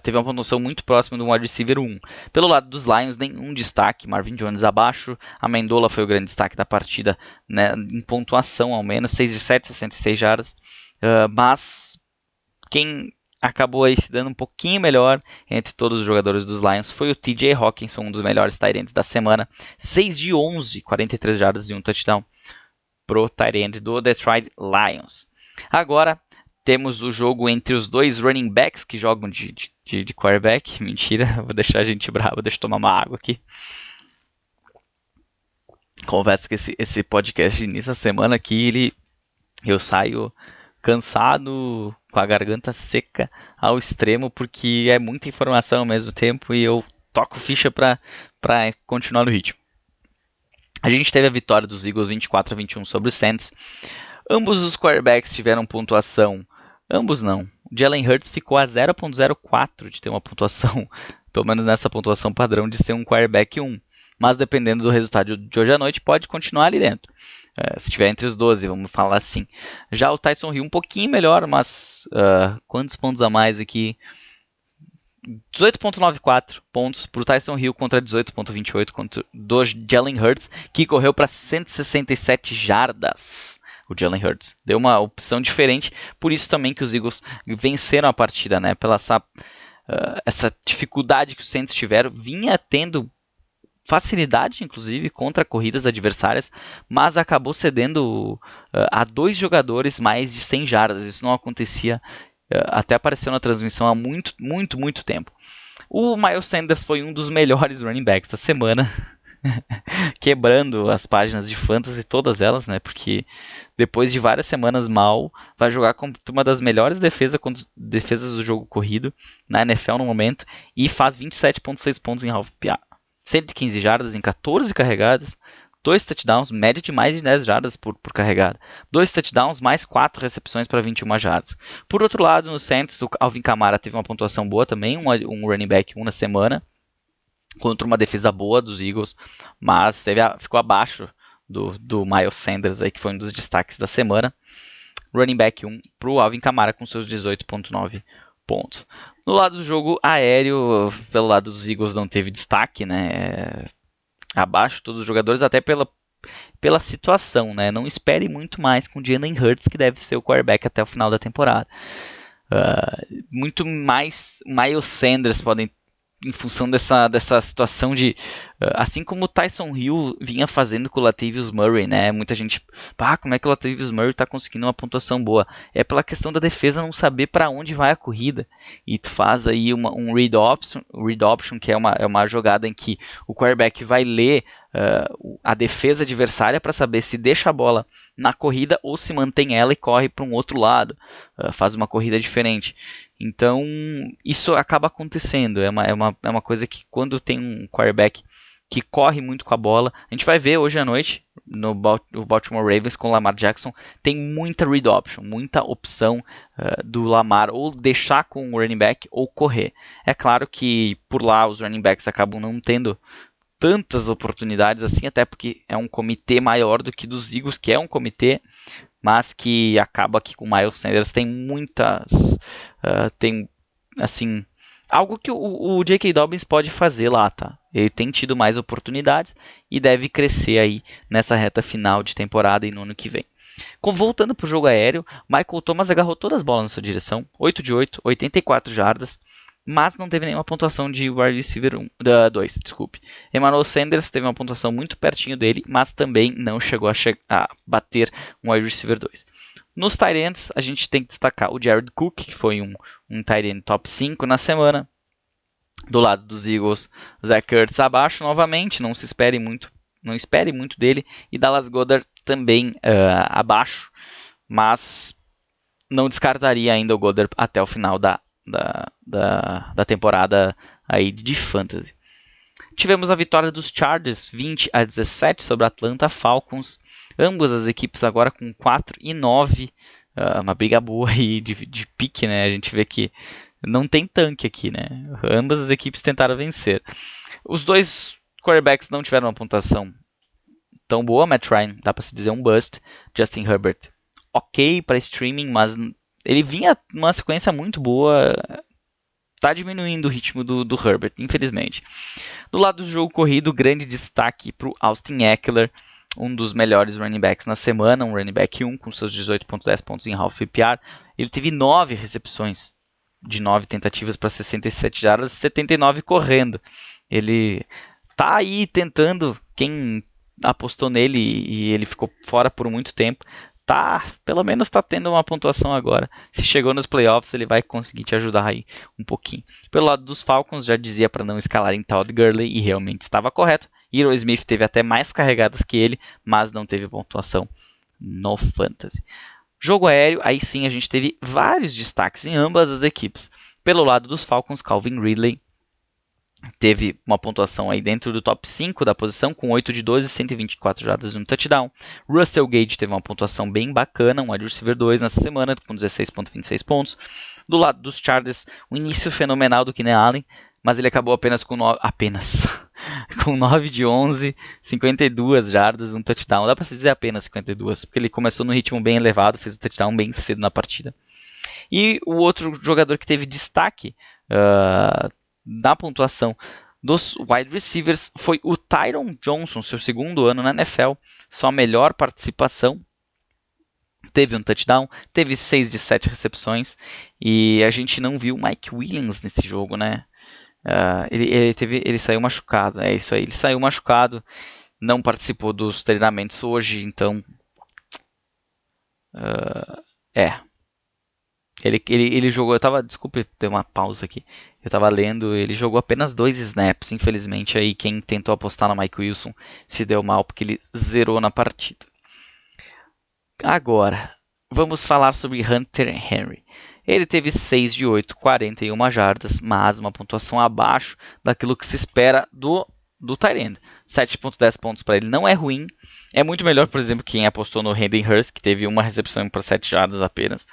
teve uma pontuação muito próxima do wide receiver 1. Pelo lado dos Lions, nenhum destaque. Marvin Jones abaixo. Amendola foi o grande destaque da partida, né, em pontuação ao menos. 6 de 7, 66 jardas. Mas quem acabou aí se dando um pouquinho melhor entre todos os jogadores dos Lions foi o TJ Hawkinson, um dos melhores tight ends da semana. 6 de 11, 43 jardas e um touchdown pro tight end do Detroit Lions. Agora temos o jogo entre os dois running backs que jogam de quarterback. Mentira, vou deixar a gente brava, deixa eu tomar uma água aqui. Confesso que esse podcast de início da semana aqui, eu saio cansado, com a garganta seca ao extremo, porque é muita informação ao mesmo tempo e eu toco ficha para continuar no ritmo. A gente teve a vitória dos Eagles 24-21 sobre os Saints. Ambos os quarterbacks tiveram pontuação. Ambos não. O Jalen Hurts ficou a 0.04 de ter uma pontuação, pelo menos nessa pontuação padrão, de ser um quarterback 1. Mas dependendo do resultado de hoje à noite, pode continuar ali dentro. Se estiver entre os 12, vamos falar assim. Já o Tyson Hill um pouquinho melhor, mas quantos pontos a mais aqui? 18.94 pontos para o Tyson Hill contra 18.28 do Jalen Hurts, que correu para 167 jardas. O Jalen Hurts deu uma opção diferente, por isso também que os Eagles venceram a partida, né? Pela essa dificuldade que os Saints tiveram, vinha tendo facilidade, inclusive, contra corridas adversárias, mas acabou cedendo a 2 jogadores mais de 100 jardas. Isso não acontecia, até apareceu na transmissão há muito tempo. O Miles Sanders foi um dos melhores running backs da semana, quebrando as páginas de fantasy, todas elas, né? Porque depois de várias semanas mal, vai jogar contra uma das melhores defesas do jogo corrido na NFL no momento e faz 27.6 pontos em half PA. 115 jardas em 14 carregadas, 2 touchdowns, média de mais de 10 jardas por carregada. 2 touchdowns, mais 4 recepções para 21 jardas. Por outro lado, no Saints, o Alvin Kamara teve uma pontuação boa também, um running back 1 na semana, contra uma defesa boa dos Eagles, mas ficou abaixo do Miles Sanders, aí, que foi um dos destaques da semana. Running back 1 para o Alvin Kamara com seus 18.9 pontos. No lado do jogo aéreo, pelo lado dos Eagles não teve destaque, né? Abaixo todos os jogadores, até pela situação, né? Não espere muito mais com o Jalen Hurts, que deve ser o quarterback até o final da temporada. Muito mais Miles Sanders podem, em função dessa situação de... assim como o Tyson Hill vinha fazendo com o Latavius Murray, né? Muita gente... como é que o Latavius Murray está conseguindo uma pontuação boa? É pela questão da defesa não saber para onde vai a corrida. E tu faz aí um read option, que é uma jogada em que o quarterback vai ler a defesa adversária para saber se deixa a bola na corrida ou se mantém ela e corre para um outro lado. Faz uma corrida diferente. Então, isso acaba acontecendo. É uma coisa que quando tem um quarterback que corre muito com a bola, a gente vai ver hoje à noite no Baltimore Ravens com o Lamar Jackson, tem muita read option, muita opção do Lamar ou deixar com o running back ou correr. É claro que por lá os running backs acabam não tendo tantas oportunidades assim, até porque é um comitê maior do que dos Eagles, que é um comitê, mas que acaba que com o Miles Sanders tem tem assim, algo que o J.K. Dobbins pode fazer lá, tá? Ele tem tido mais oportunidades e deve crescer aí nessa reta final de temporada e no ano que vem. Voltando para o jogo aéreo, Michael Thomas agarrou todas as bolas na sua direção, 8 de 8, 84 jardas, mas não teve nenhuma pontuação de wide receiver 2, desculpe. Emmanuel Sanders teve uma pontuação muito pertinho dele, mas também não chegou a bater um wide receiver 2. Nos tight ends, a gente tem que destacar o Jared Cook, que foi um tight end top 5 na semana. Do lado dos Eagles, Zach Ertz abaixo novamente, não espere muito dele. E Dallas Goedert também abaixo, mas não descartaria ainda o Goedert até o final da temporada aí de Fantasy. Tivemos a vitória dos Chargers 20-17 sobre a Atlanta Falcons. Ambas as equipes agora com 4 e 9. Uma briga boa aí de pique, né? A gente vê que não tem tanque aqui, né? Ambas as equipes tentaram vencer. Os dois quarterbacks não tiveram uma pontuação tão boa. Matt Ryan, dá para se dizer um bust. Justin Herbert, ok para streaming, mas ele vinha numa sequência muito boa, tá diminuindo o ritmo do Herbert, infelizmente. Do lado do jogo corrido, grande destaque para o Austin Ekeler, um dos melhores running backs na semana, um running back 1 com seus 18.10 pontos em half PPR. Ele teve 9 recepções de 9 tentativas para 67 jardas, 79 correndo. Ele tá aí tentando, quem apostou nele e ele ficou fora por muito tempo, pelo menos está tendo uma pontuação agora. Se chegou nos playoffs, ele vai conseguir te ajudar aí um pouquinho. Pelo lado dos Falcons, já dizia para não escalar em Todd Gurley e realmente estava correto. Hero Smith teve até mais carregadas que ele, mas não teve pontuação no Fantasy. Jogo aéreo, aí sim a gente teve vários destaques em ambas as equipes. Pelo lado dos Falcons, Calvin Ridley teve uma pontuação aí dentro do top 5 da posição, com 8 de 12, 124 jardas e um touchdown. Russell Gage teve uma pontuação bem bacana, um wide receiver 2 nessa semana, com 16.26 pontos. Do lado dos Chargers, um início fenomenal do Keenan Allen, mas ele acabou apenas com 9 de 11, 52 jardas, um touchdown. Dá para se dizer apenas 52, porque ele começou no ritmo bem elevado, fez o touchdown bem cedo na partida. E o outro jogador que teve destaque da pontuação dos wide receivers foi o Tyron Johnson, seu segundo ano na NFL, sua melhor participação. Teve um touchdown, teve 6 de 7 recepções, e a gente não viu o Mike Williams nesse jogo, né? Ele saiu machucado, é isso aí, ele saiu machucado, não participou dos treinamentos hoje, então ele jogou, desculpe ter uma pausa aqui, eu estava lendo, ele jogou apenas 2 snaps, infelizmente aí quem tentou apostar no Mike Wilson se deu mal porque ele zerou na partida. Agora, vamos falar sobre Hunter Henry. Ele teve 6 de 8, 41 jardas, mas uma pontuação abaixo daquilo que se espera do tight end. 7.10 pontos para ele não é ruim. É muito melhor, por exemplo, quem apostou no Hayden Hurst, que teve uma recepção para 7 jardas apenas.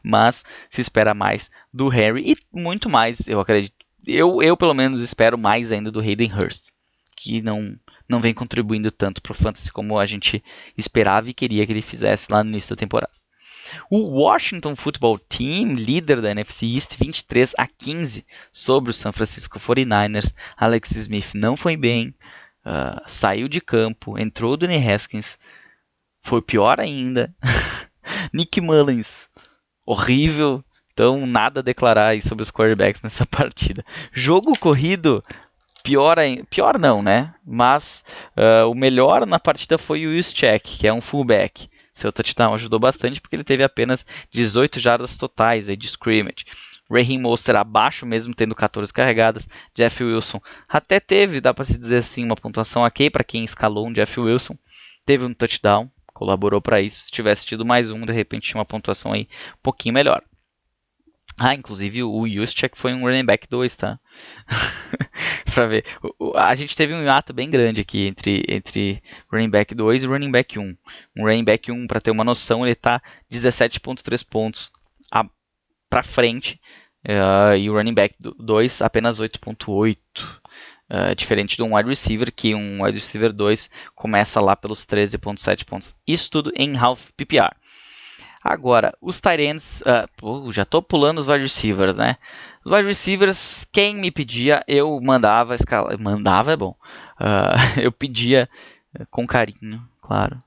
Mas se espera mais do Henry e muito mais, eu acredito. Eu pelo menos espero mais ainda do Hayden Hurst, que não vem contribuindo tanto para o Fantasy como a gente esperava e queria que ele fizesse lá no início da temporada. O Washington Football Team, líder da NFC East, 23-15 sobre o San Francisco 49ers. Alex Smith não foi bem, saiu de campo, entrou o Dwayne Haskins, foi pior ainda. Nick Mullins, horrível, então nada a declarar aí sobre os quarterbacks nessa partida. Jogo corrido, pior não, né? Mas o melhor na partida foi o Juszczyk, que é um fullback. Seu touchdown ajudou bastante porque ele teve apenas 18 jardas totais aí de scrimmage. Raheem Mostert abaixo mesmo, tendo 14 carregadas. Jeff Wilson até teve, dá para se dizer assim, uma pontuação ok para quem escalou um Jeff Wilson. Teve um touchdown, colaborou para isso. Se tivesse tido mais um, de repente tinha uma pontuação aí um pouquinho melhor. Inclusive o Juszczyk foi um running back 2, tá? Pra ver. A gente teve um hiato bem grande aqui entre running back 2 e running back 1. Um running back 1, para ter uma noção, ele tá 17.3 pontos pra frente. E o running back 2 apenas 8.8. Diferente de um wide receiver, que um wide receiver 2 começa lá pelos 13.7 pontos. Isso tudo em half PPR. Agora, os tight ends, já estou pulando os wide receivers, né? Os wide receivers, quem me pedia, eu mandava escalar. Mandava é bom. Eu pedia com carinho, claro,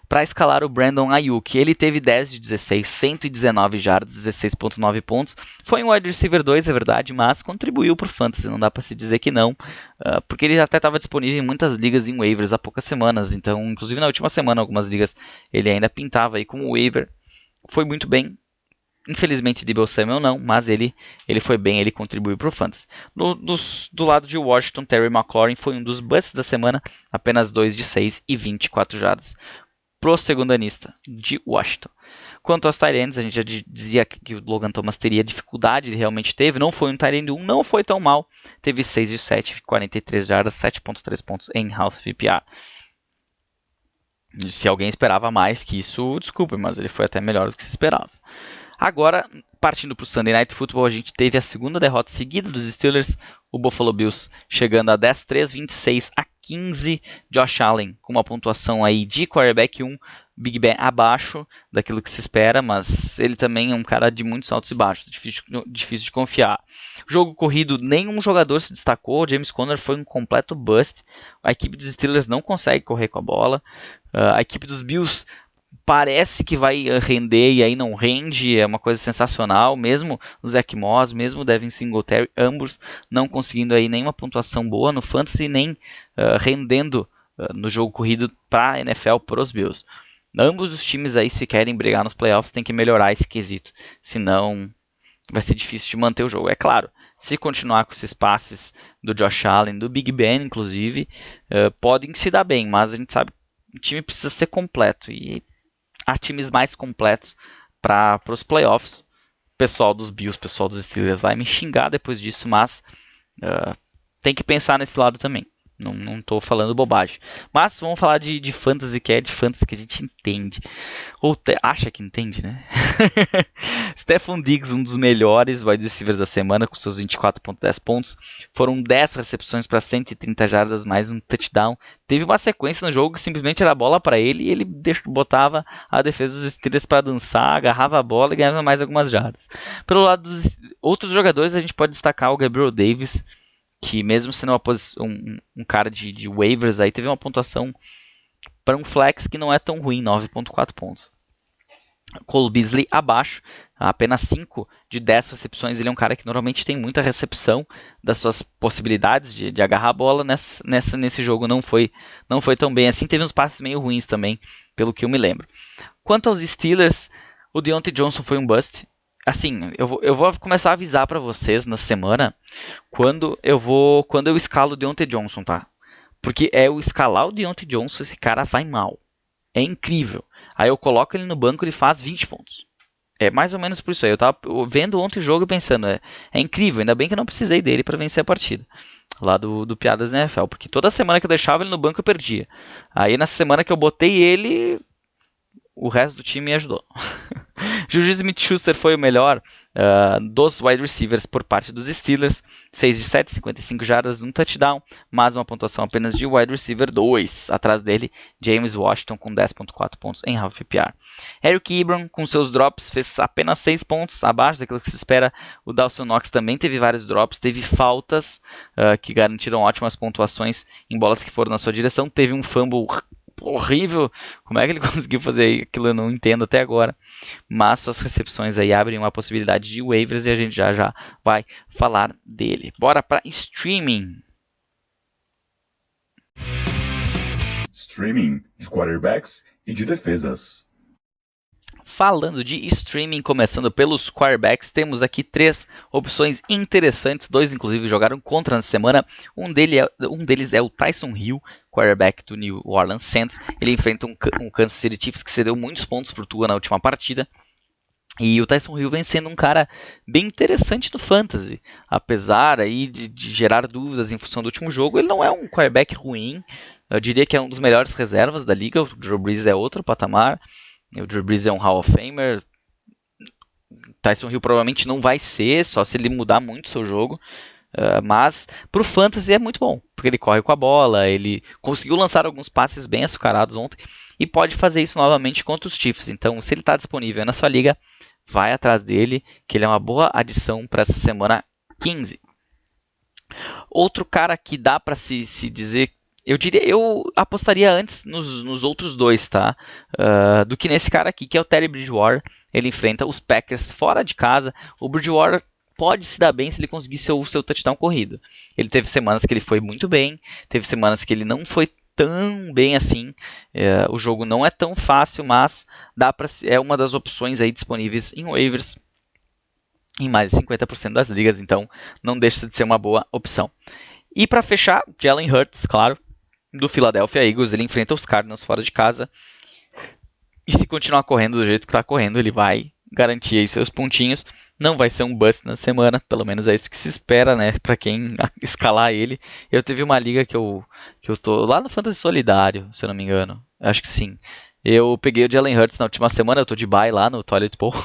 para escalar o Brandon Ayuk. Ele teve 10 de 16, 119 jardas, 16.9 pontos. Foi um wide receiver 2, é verdade, mas contribuiu para o Fantasy, não dá para se dizer que não. Porque ele até estava disponível em muitas ligas em waivers há poucas semanas. Então, inclusive na última semana, algumas ligas ele ainda pintava aí como waiver. Foi muito bem, infelizmente Deebo Samuel não, mas ele foi bem, ele contribuiu para o Fantasy. Do lado de Washington, Terry McLaurin foi um dos busts da semana, apenas 2 de 6 e 24 jardas pro segundanista de Washington. Quanto aos tight ends, a gente já dizia que o Logan Thomas teria dificuldade, ele realmente teve, não foi um tight end 1, não foi tão mal, teve 6 de 7, 43 jardas, 7.3 pontos em half PPR. Se alguém esperava mais que isso, desculpe, mas ele foi até melhor do que se esperava. Agora, partindo para o Sunday Night Football, a gente teve a segunda derrota seguida dos Steelers, o Buffalo Bills chegando a 10-3, 26-15, Josh Allen com uma pontuação aí de quarterback 1, Big Ben abaixo daquilo que se espera, mas ele também é um cara de muitos altos e baixos, difícil de confiar. Jogo corrido, nenhum jogador se destacou, o James Conner foi um completo bust, a equipe dos Steelers não consegue correr com a bola, a equipe dos Bills parece que vai render e aí não rende, é uma coisa sensacional, mesmo o Zach Moss, mesmo o Devin Singletary, ambos não conseguindo aí nenhuma pontuação boa no Fantasy, nem rendendo no jogo corrido para a NFL, para os Bills. Ambos os times aí, se querem brigar nos playoffs, tem que melhorar esse quesito, senão vai ser difícil de manter o jogo. É claro, se continuar com esses passes do Josh Allen, do Big Ben inclusive, podem se dar bem, mas a gente sabe que o time precisa ser completo, e há times mais completos para os playoffs. O pessoal dos Bills, o pessoal dos Steelers vai me xingar depois disso, mas tem que pensar nesse lado também. Não estou falando bobagem. Mas vamos falar de fantasy, que é de fantasy que a gente entende. Ou acha que entende, né? Stephon Diggs, um dos melhores wide receivers da semana, com seus 24.10 pontos. Foram 10 recepções para 130 jardas, mais um touchdown. Teve uma sequência no jogo que simplesmente era bola para ele e ele botava a defesa dos Steelers para dançar, agarrava a bola e ganhava mais algumas jardas. Pelo lado dos outros jogadores, a gente pode destacar o Gabriel Davis, que mesmo sendo um cara de waivers, aí teve uma pontuação para um flex que não é tão ruim, 9.4 pontos. Cole Beasley abaixo, apenas 5 de 10 recepções. Ele é um cara que normalmente tem muita recepção das suas possibilidades de agarrar a bola. Nesse jogo não foi tão bem assim. Teve uns passes meio ruins também, pelo que eu me lembro. Quanto aos Steelers, o Deontay Johnson foi um bust. Assim, eu vou começar a avisar para vocês na semana quando eu escalo o Deontay Johnson, tá? Porque eu escalar o Deontay Johnson, esse cara vai mal. É incrível. Aí eu coloco ele no banco e ele faz 20 pontos. É mais ou menos por isso aí. Eu tava vendo ontem o jogo e pensando, é incrível, ainda bem que eu não precisei dele para vencer a partida. Lá do Piadas na NFL, porque toda semana que eu deixava ele no banco eu perdia. Aí na semana que eu botei ele, o resto do time me ajudou. Juju Smith-Schuster foi o melhor dos wide receivers por parte dos Steelers. 6 de 7, 55 jardas, um touchdown, mas uma pontuação apenas de wide receiver 2. Atrás dele, James Washington com 10.4 pontos em half PPR. Eric Ebron, com seus drops, fez apenas 6 pontos, abaixo daquilo que se espera. O Dawson Knox também teve vários drops, teve faltas que garantiram ótimas pontuações em bolas que foram na sua direção. Teve um fumble horrível, como é que ele conseguiu fazer aquilo, eu não entendo até agora, mas suas recepções aí abrem uma possibilidade de waivers e a gente já vai falar dele. Bora para streaming. Streaming de quarterbacks e de defesas. Falando de streaming, começando pelos quarterbacks, temos aqui 3 opções interessantes, 2 inclusive jogaram contra na semana. Um deles é o Tyson Hill, quarterback do New Orleans Saints. Ele enfrenta um Kansas City Chiefs que cedeu muitos pontos por Tua na última partida. E o Tyson Hill vem sendo um cara bem interessante no fantasy, apesar aí de gerar dúvidas em função do último jogo. Ele não é um quarterback ruim, eu diria que é um dos melhores reservas da liga. O Drew Brees é outro patamar. O Drew Brees é um Hall of Famer. Tyson Hill provavelmente não vai ser, só se ele mudar muito o seu jogo. Mas pro fantasy é muito bom, porque ele corre com a bola, ele conseguiu lançar alguns passes bem açucarados ontem e pode fazer isso novamente contra os Chiefs. Então, se ele está disponível na sua liga, vai atrás dele, que ele é uma boa adição para essa semana 15. Outro cara que dá para se dizer, eu apostaria antes nos outros dois, tá? Do que nesse cara aqui, que é o Teddy Bridgewater. Ele enfrenta os Packers fora de casa. O Bridgewater pode se dar bem se ele conseguir o seu touchdown corrido. Ele teve semanas que ele foi muito bem, teve semanas que ele não foi tão bem assim. O jogo não é tão fácil, mas é uma das opções aí disponíveis em waivers em mais de 50% das ligas, então não deixa de ser uma boa opção. E para fechar, Jalen Hurts, claro, do Philadelphia Eagles. Ele enfrenta os Cardinals fora de casa. E se continuar correndo do jeito que está correndo, ele vai garantir aí seus pontinhos. Não vai ser um bust na semana, pelo menos é isso que se espera, né? Para quem escalar ele. Eu teve uma liga que eu tô lá no Fantasy Solidário, se eu não me engano. Acho que sim. Eu peguei o Jalen Hurts na última semana, eu tô de bye lá no Toilet Bowl,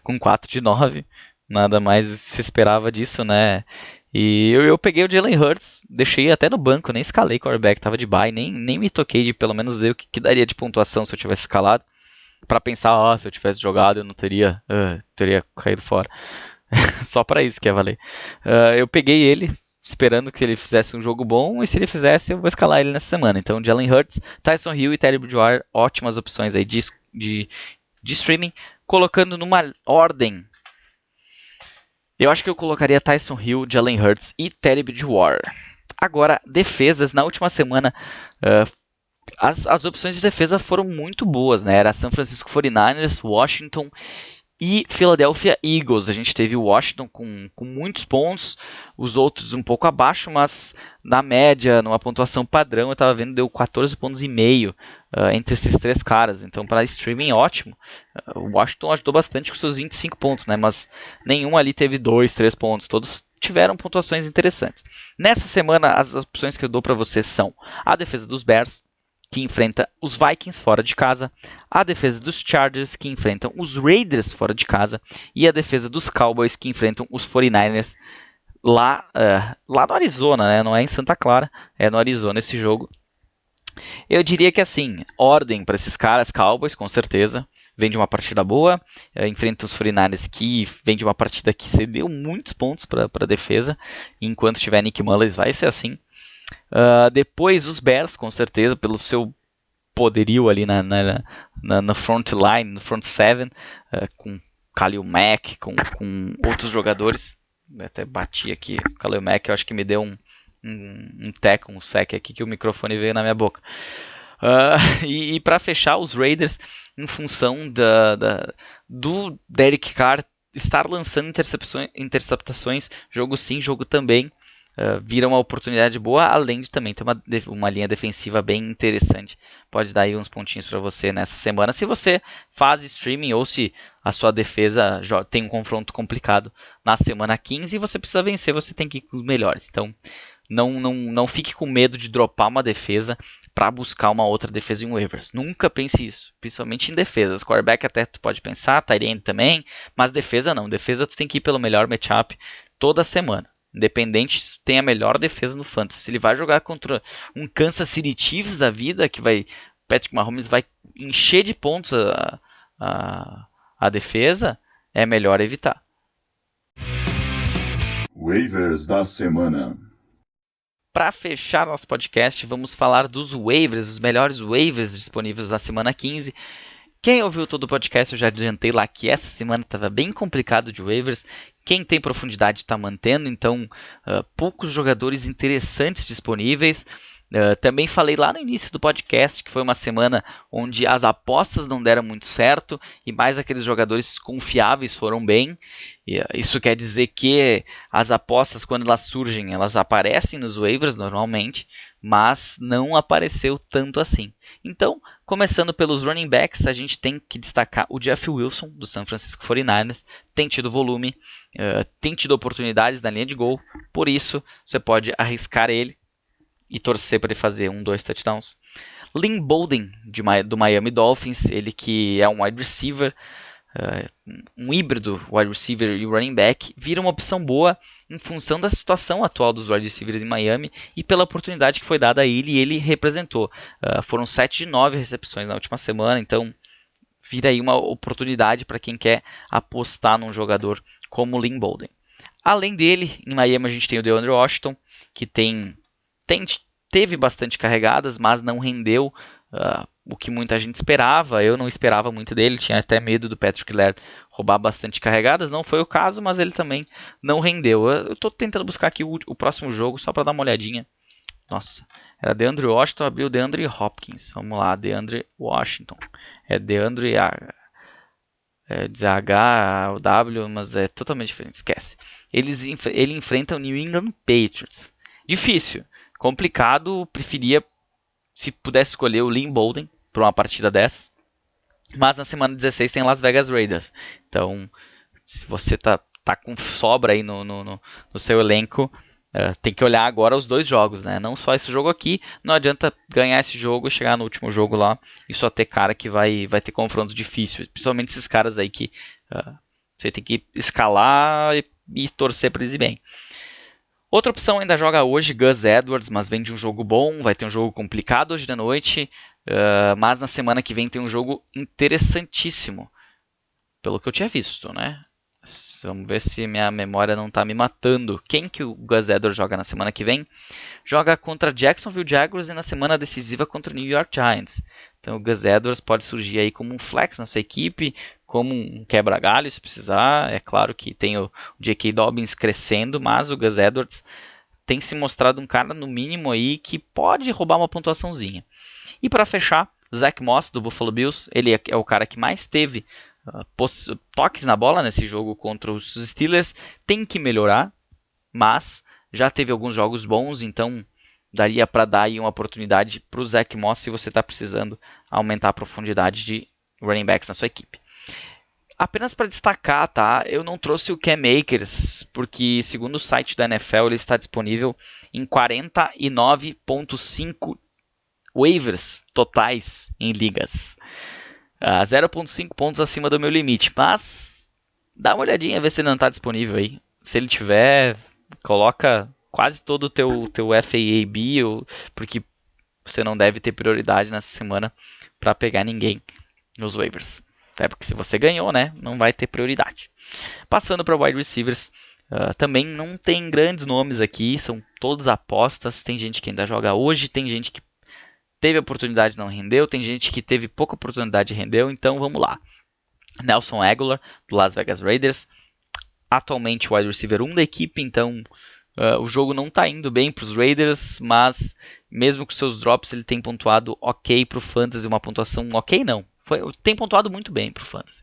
com 4 de 9. Nada mais se esperava disso, né? E eu peguei o Jalen Hurts, deixei até no banco, nem escalei quarterback, tava de bye, nem me toquei de pelo menos ver o que daria de pontuação se eu tivesse escalado. Pra pensar, se eu tivesse jogado eu não teria caído fora. Só pra isso que ia valer. Eu peguei ele, esperando que ele fizesse um jogo bom, e se ele fizesse, eu vou escalar ele nessa semana. Então, Jalen Hurts, Tyson Hill e Teddy Bridgewater, ótimas opções aí de streaming. Colocando numa ordem, eu acho que eu colocaria Tyson Hill, Jalen Hurts e Teddy Bridgewater. Agora, defesas, na última semana, as opções de defesa foram muito boas, né? Era San Francisco 49ers, Washington e Philadelphia Eagles. A gente teve o Washington com muitos pontos, os outros um pouco abaixo, mas na média, numa pontuação padrão, eu estava vendo, deu 14,5 pontos entre esses três caras. Então, para streaming, ótimo. O Washington ajudou bastante com seus 25 pontos, né? Mas nenhum ali teve 2, 3 pontos. Todos tiveram pontuações interessantes. Nessa semana, as opções que eu dou para vocês são a defesa dos Bears, que enfrenta os Vikings fora de casa, a defesa dos Chargers, que enfrentam os Raiders fora de casa, e a defesa dos Cowboys, que enfrentam os 49ers lá no Arizona, né? Não é em Santa Clara, é no Arizona esse jogo. Eu diria que assim, ordem para esses caras, Cowboys com certeza, vem de uma partida boa, enfrenta os 49ers que vem de uma partida que cedeu muitos pontos para a defesa, enquanto tiver Nick Mullins vai ser assim. Depois os Bears, com certeza, pelo seu poderio ali na front line, no front seven, com Khalil Mack, com outros jogadores. Até bati aqui, o Khalil Mack, eu acho que me deu um tackle, um sack aqui, que o microfone veio na minha boca. E para fechar, os Raiders, em função do Derek Carr estar lançando interceptações, jogo sim, jogo também, vira uma oportunidade boa, além de também ter uma linha defensiva bem interessante. Pode dar aí uns pontinhos para você nessa semana, se você faz streaming ou se a sua defesa tem um confronto complicado na semana 15 e você precisa vencer, você tem que ir com os melhores. Então não fique com medo de dropar uma defesa para buscar uma outra defesa em waivers. Nunca pense isso, principalmente em defesas. Quarterback até tu pode pensar, tight end também, mas defesa não. Defesa tu tem que ir pelo melhor matchup toda semana. Independente se tem a melhor defesa no fantasy. Se ele vai jogar contra um Kansas City Chiefs da vida, que Patrick Mahomes vai encher de pontos a defesa, é melhor evitar. Waivers da semana. Para fechar nosso podcast, vamos falar dos waivers, os melhores waivers disponíveis da semana 15. Quem ouviu todo o podcast, eu já adiantei lá que essa semana estava bem complicado de waivers. Quem tem profundidade está mantendo, então poucos jogadores interessantes disponíveis. Também falei lá no início do podcast que foi uma semana onde as apostas não deram muito certo e mais aqueles jogadores confiáveis foram bem. Isso quer dizer que as apostas, quando elas surgem, elas aparecem nos waivers normalmente, mas não apareceu tanto assim. Então, começando pelos running backs, a gente tem que destacar o Jeff Wilson, do San Francisco 49ers, tem tido volume, tem tido oportunidades na linha de gol, por isso você pode arriscar ele e torcer para ele fazer 2 touchdowns. Lynn Bowden, do Miami Dolphins, ele que é um wide receiver, um híbrido wide receiver e running back, vira uma opção boa em função da situação atual dos wide receivers em Miami e pela oportunidade que foi dada a ele, e ele representou. Foram 7 de 9 recepções na última semana, então vira aí uma oportunidade para quem quer apostar num jogador como Lynn Bowden. Além dele, em Miami a gente tem o DeAndre Washington, que teve bastante carregadas, mas não rendeu o que muita gente esperava. Eu não esperava muito dele, tinha até medo do Patrick Laird roubar bastante carregadas. Não foi o caso, mas ele também não rendeu. Eu estou tentando buscar aqui o próximo jogo, só para dar uma olhadinha. Nossa, era DeAndre Washington, abriu DeAndre Hopkins. Vamos lá, DeAndre Washington. É DeAndre dizer H, o W, mas é totalmente diferente, esquece. Ele enfrenta o New England Patriots. Difícil. Complicado, preferia, se pudesse escolher, o Lynn Bowden para uma partida dessas. Mas na semana 16 tem Las Vegas Raiders. Então, se você tá com sobra aí no seu elenco, tem que olhar agora os 2 jogos, né? Não só esse jogo aqui. Não adianta ganhar esse jogo e chegar no último jogo lá e só ter cara que vai ter confronto difícil. Principalmente esses caras aí que você tem que escalar e torcer para eles ir bem. Outra opção ainda joga hoje, Gus Edwards, mas vem de um jogo bom, vai ter um jogo complicado hoje da noite, mas na semana que vem tem um jogo interessantíssimo, pelo que eu tinha visto, né? Vamos ver se minha memória não está me matando. Quem que o Gus Edwards joga na semana que vem? Joga contra Jacksonville Jaguars e na semana decisiva contra o New York Giants. Então o Gus Edwards pode surgir aí como um flex na sua equipe, como um quebra-galho se precisar. É claro que tem o J.K. Dobbins crescendo, mas o Gus Edwards tem se mostrado um cara no mínimo aí que pode roubar uma pontuaçãozinha. E para fechar, Zach Moss do Buffalo Bills, ele é o cara que mais teve toques na bola nesse jogo contra os Steelers. Tem que melhorar, mas já teve alguns jogos bons, então daria para dar aí uma oportunidade para o Zach Moss se você está precisando aumentar a profundidade de running backs na sua equipe. Apenas para destacar, tá? Eu não trouxe o Cam Akers, porque segundo o site da NFL ele está disponível em 49,5 waivers totais em ligas. 0,5 pontos acima do meu limite, mas dá uma olhadinha, ver se ele não está disponível aí. Se ele tiver, coloca quase todo o teu FAAB, porque você não deve ter prioridade nessa semana para pegar ninguém nos waivers. Até porque se você ganhou, né, não vai ter prioridade. Passando para wide receivers, também não tem grandes nomes aqui, são todos apostas. Tem gente que ainda joga hoje, tem gente que teve oportunidade e não rendeu, tem gente que teve pouca oportunidade e rendeu, então vamos lá. Nelson Agholor, do Las Vegas Raiders, atualmente o wide receiver 1 da equipe, então o jogo não está indo bem para os Raiders, mas mesmo com seus drops ele tem pontuado ok para o Fantasy, uma pontuação ok não, tem pontuado muito bem para o Fantasy.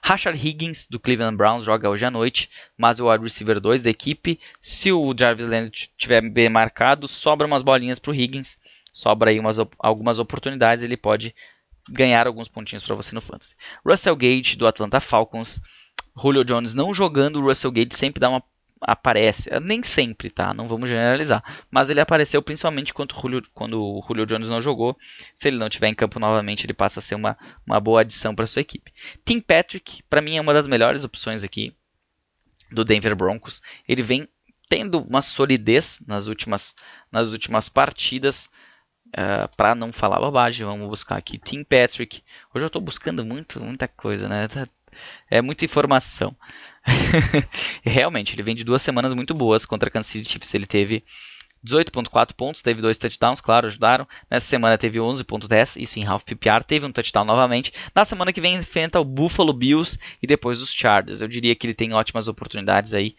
Rashard Higgins, do Cleveland Browns, joga hoje à noite, mas o wide receiver 2 da equipe. Se o Jarvis Landry estiver bem marcado, sobra umas bolinhas para o Higgins, sobra aí algumas oportunidades, ele pode ganhar alguns pontinhos para você no Fantasy. Russell Gage, do Atlanta Falcons. Julio Jones não jogando, o Russell Gage sempre aparece, nem sempre, tá? Não vamos generalizar, mas ele apareceu principalmente quando o Julio Jones não jogou. Se ele não estiver em campo novamente, ele passa a ser uma boa adição para sua equipe. Tim Patrick, para mim, é uma das melhores opções aqui do Denver Broncos. Ele vem tendo uma solidez nas últimas partidas. Para não falar bobagem, vamos buscar aqui Tim Patrick. Hoje eu estou buscando muita coisa, né? É muita informação. Realmente, ele vem de 2 semanas muito boas contra a Kansas City Chiefs. Ele teve 18.4 pontos, teve 2 touchdowns, claro, ajudaram. Nessa semana teve 11.10, isso em half PPR, teve um touchdown novamente. Na semana que vem enfrenta o Buffalo Bills e depois os Chargers. Eu diria que ele tem ótimas oportunidades aí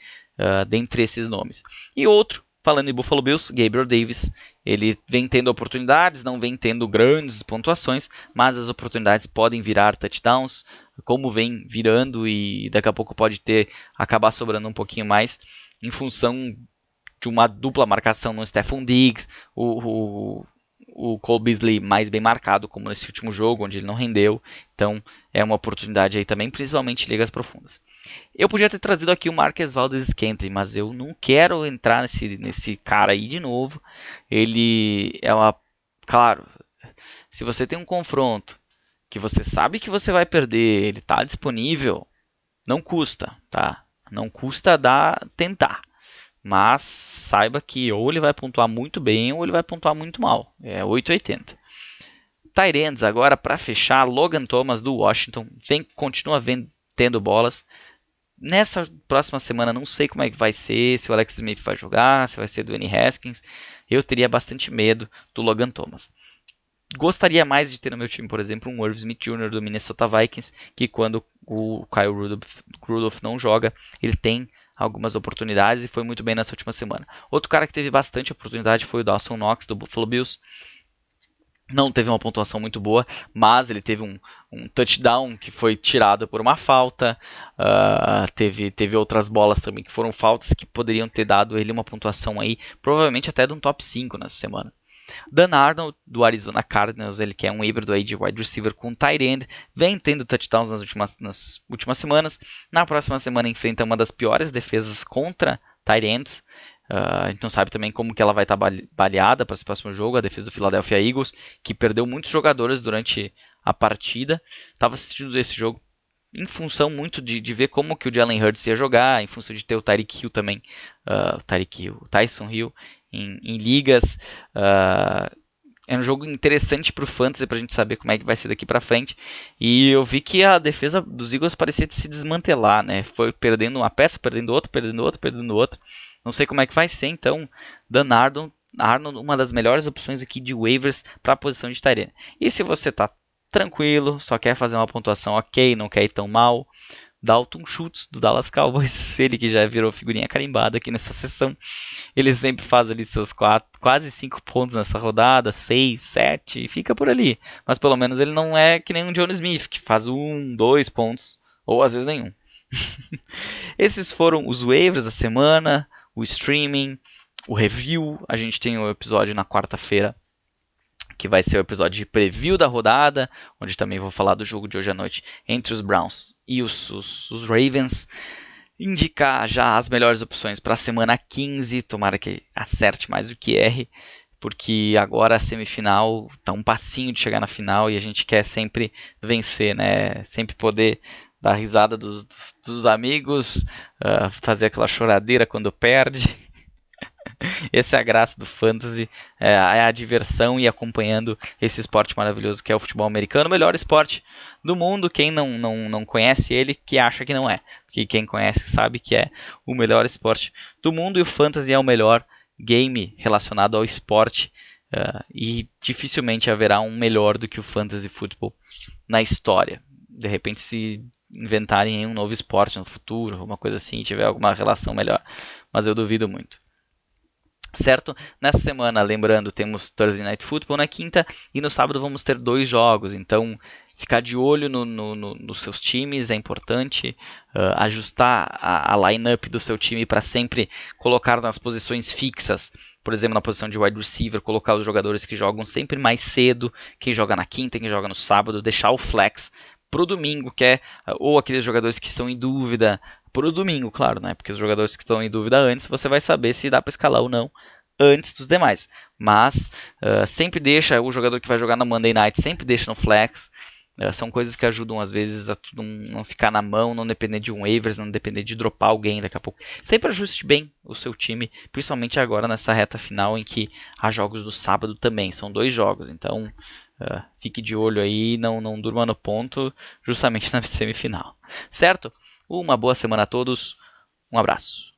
dentre esses nomes. E outro, falando em Buffalo Bills, Gabriel Davis, ele vem tendo oportunidades, não vem tendo grandes pontuações, mas as oportunidades podem virar touchdowns, como vem virando, e daqui a pouco pode acabar sobrando um pouquinho mais em função de uma dupla marcação no Stephon Diggs, o Cole Beasley mais bem marcado, como nesse último jogo, onde ele não rendeu. Então é uma oportunidade aí também, principalmente em ligas profundas. Eu podia ter trazido aqui o Marquez Valdes-Scantling, mas eu não quero entrar nesse cara aí de novo. Ele é claro, se você tem um confronto que você sabe que você vai perder, ele está disponível, não custa, tá? Não custa tentar. Mas saiba que ou ele vai pontuar muito bem ou ele vai pontuar muito mal. É 8,80. Tight ends agora para fechar, Logan Thomas do Washington continua tendo bolas. Nessa próxima semana não sei como é que vai ser, se o Alex Smith vai jogar, se vai ser do Dwayne Haskins. Eu teria bastante medo do Logan Thomas. Gostaria mais de ter no meu time, por exemplo, um Irv Smith Jr. do Minnesota Vikings, que quando o Kyle Rudolph não joga, ele tem algumas oportunidades e foi muito bem nessa última semana. Outro cara que teve bastante oportunidade foi o Dawson Knox do Buffalo Bills. Não teve uma pontuação muito boa, mas ele teve um touchdown que foi tirado por uma falta. Teve outras bolas também que foram faltas que poderiam ter dado ele uma pontuação aí, provavelmente até de um top 5 nessa semana. Dan Arnold, do Arizona Cardinals, ele que é um híbrido aí de wide receiver com tight end, vem tendo touchdowns nas últimas semanas. Na próxima semana enfrenta uma das piores defesas contra tight ends. Então sabe também como que ela vai estar baleada para esse próximo jogo, a defesa do Philadelphia Eagles, que perdeu muitos jogadores durante a partida. Estava assistindo esse jogo em função muito de ver como que o Jalen Hurts ia jogar, em função de ter o Tyreek Hill também, o Tyson Hill em ligas. É um jogo interessante para o Fantasy, para a gente saber como é que vai ser daqui para frente. E eu vi que a defesa dos Eagles parecia se desmantelar, né? Foi perdendo uma peça, perdendo outra. Não sei como é que vai ser, então, Dan Arnold, uma das melhores opções aqui de waivers para a posição de tight end. E se você está tranquilo, só quer fazer uma pontuação ok, não quer ir tão mal, Dalton Schultz do Dallas Cowboys, ele que já virou figurinha carimbada aqui nessa sessão. Ele sempre faz ali seus quase 5 pontos nessa rodada, 6, 7, fica por ali. Mas pelo menos ele não é que nem um John Smith, que faz 1, 2 pontos, ou às vezes nenhum. Esses foram os waivers da semana, o streaming, o review. A gente tem o episódio na quarta-feira, que vai ser o episódio de preview da rodada, onde também vou falar do jogo de hoje à noite entre os Browns e os Ravens. Indicar já as melhores opções para a semana 15, tomara que acerte mais do que erre, porque agora a semifinal está um passinho de chegar na final e a gente quer sempre vencer, né? Sempre poder dar risada dos amigos, fazer aquela choradeira quando perde. Essa é a graça do Fantasy, é a diversão e acompanhando esse esporte maravilhoso que é o futebol americano, o melhor esporte do mundo. Quem não conhece ele, que acha que não é, porque quem conhece sabe que é o melhor esporte do mundo, e o Fantasy é o melhor game relacionado ao esporte, e dificilmente haverá um melhor do que o Fantasy Football na história. De repente, se inventarem um novo esporte no futuro, alguma coisa assim, e tiver alguma relação melhor, mas eu duvido muito. Certo? Nessa semana, lembrando, temos Thursday Night Football na quinta e no sábado vamos ter 2 jogos, então ficar de olho nos seus times é importante, ajustar a line-up do seu time para sempre colocar nas posições fixas, por exemplo, na posição de wide receiver, colocar os jogadores que jogam sempre mais cedo, quem joga na quinta, quem joga no sábado, deixar o flex pro domingo, ou aqueles jogadores que estão em dúvida, pro domingo, claro, né? Porque os jogadores que estão em dúvida antes, você vai saber se dá para escalar ou não antes dos demais. Mas sempre deixa o jogador que vai jogar na Monday Night, sempre deixa no flex. São coisas que ajudam às vezes a não ficar na mão, não depender de um waivers, não depender de dropar alguém daqui a pouco. Sempre ajuste bem o seu time, principalmente agora nessa reta final em que há jogos do sábado também. São 2 jogos, então fique de olho aí, não durma no ponto, justamente na semifinal. Certo? Uma boa semana a todos, um abraço.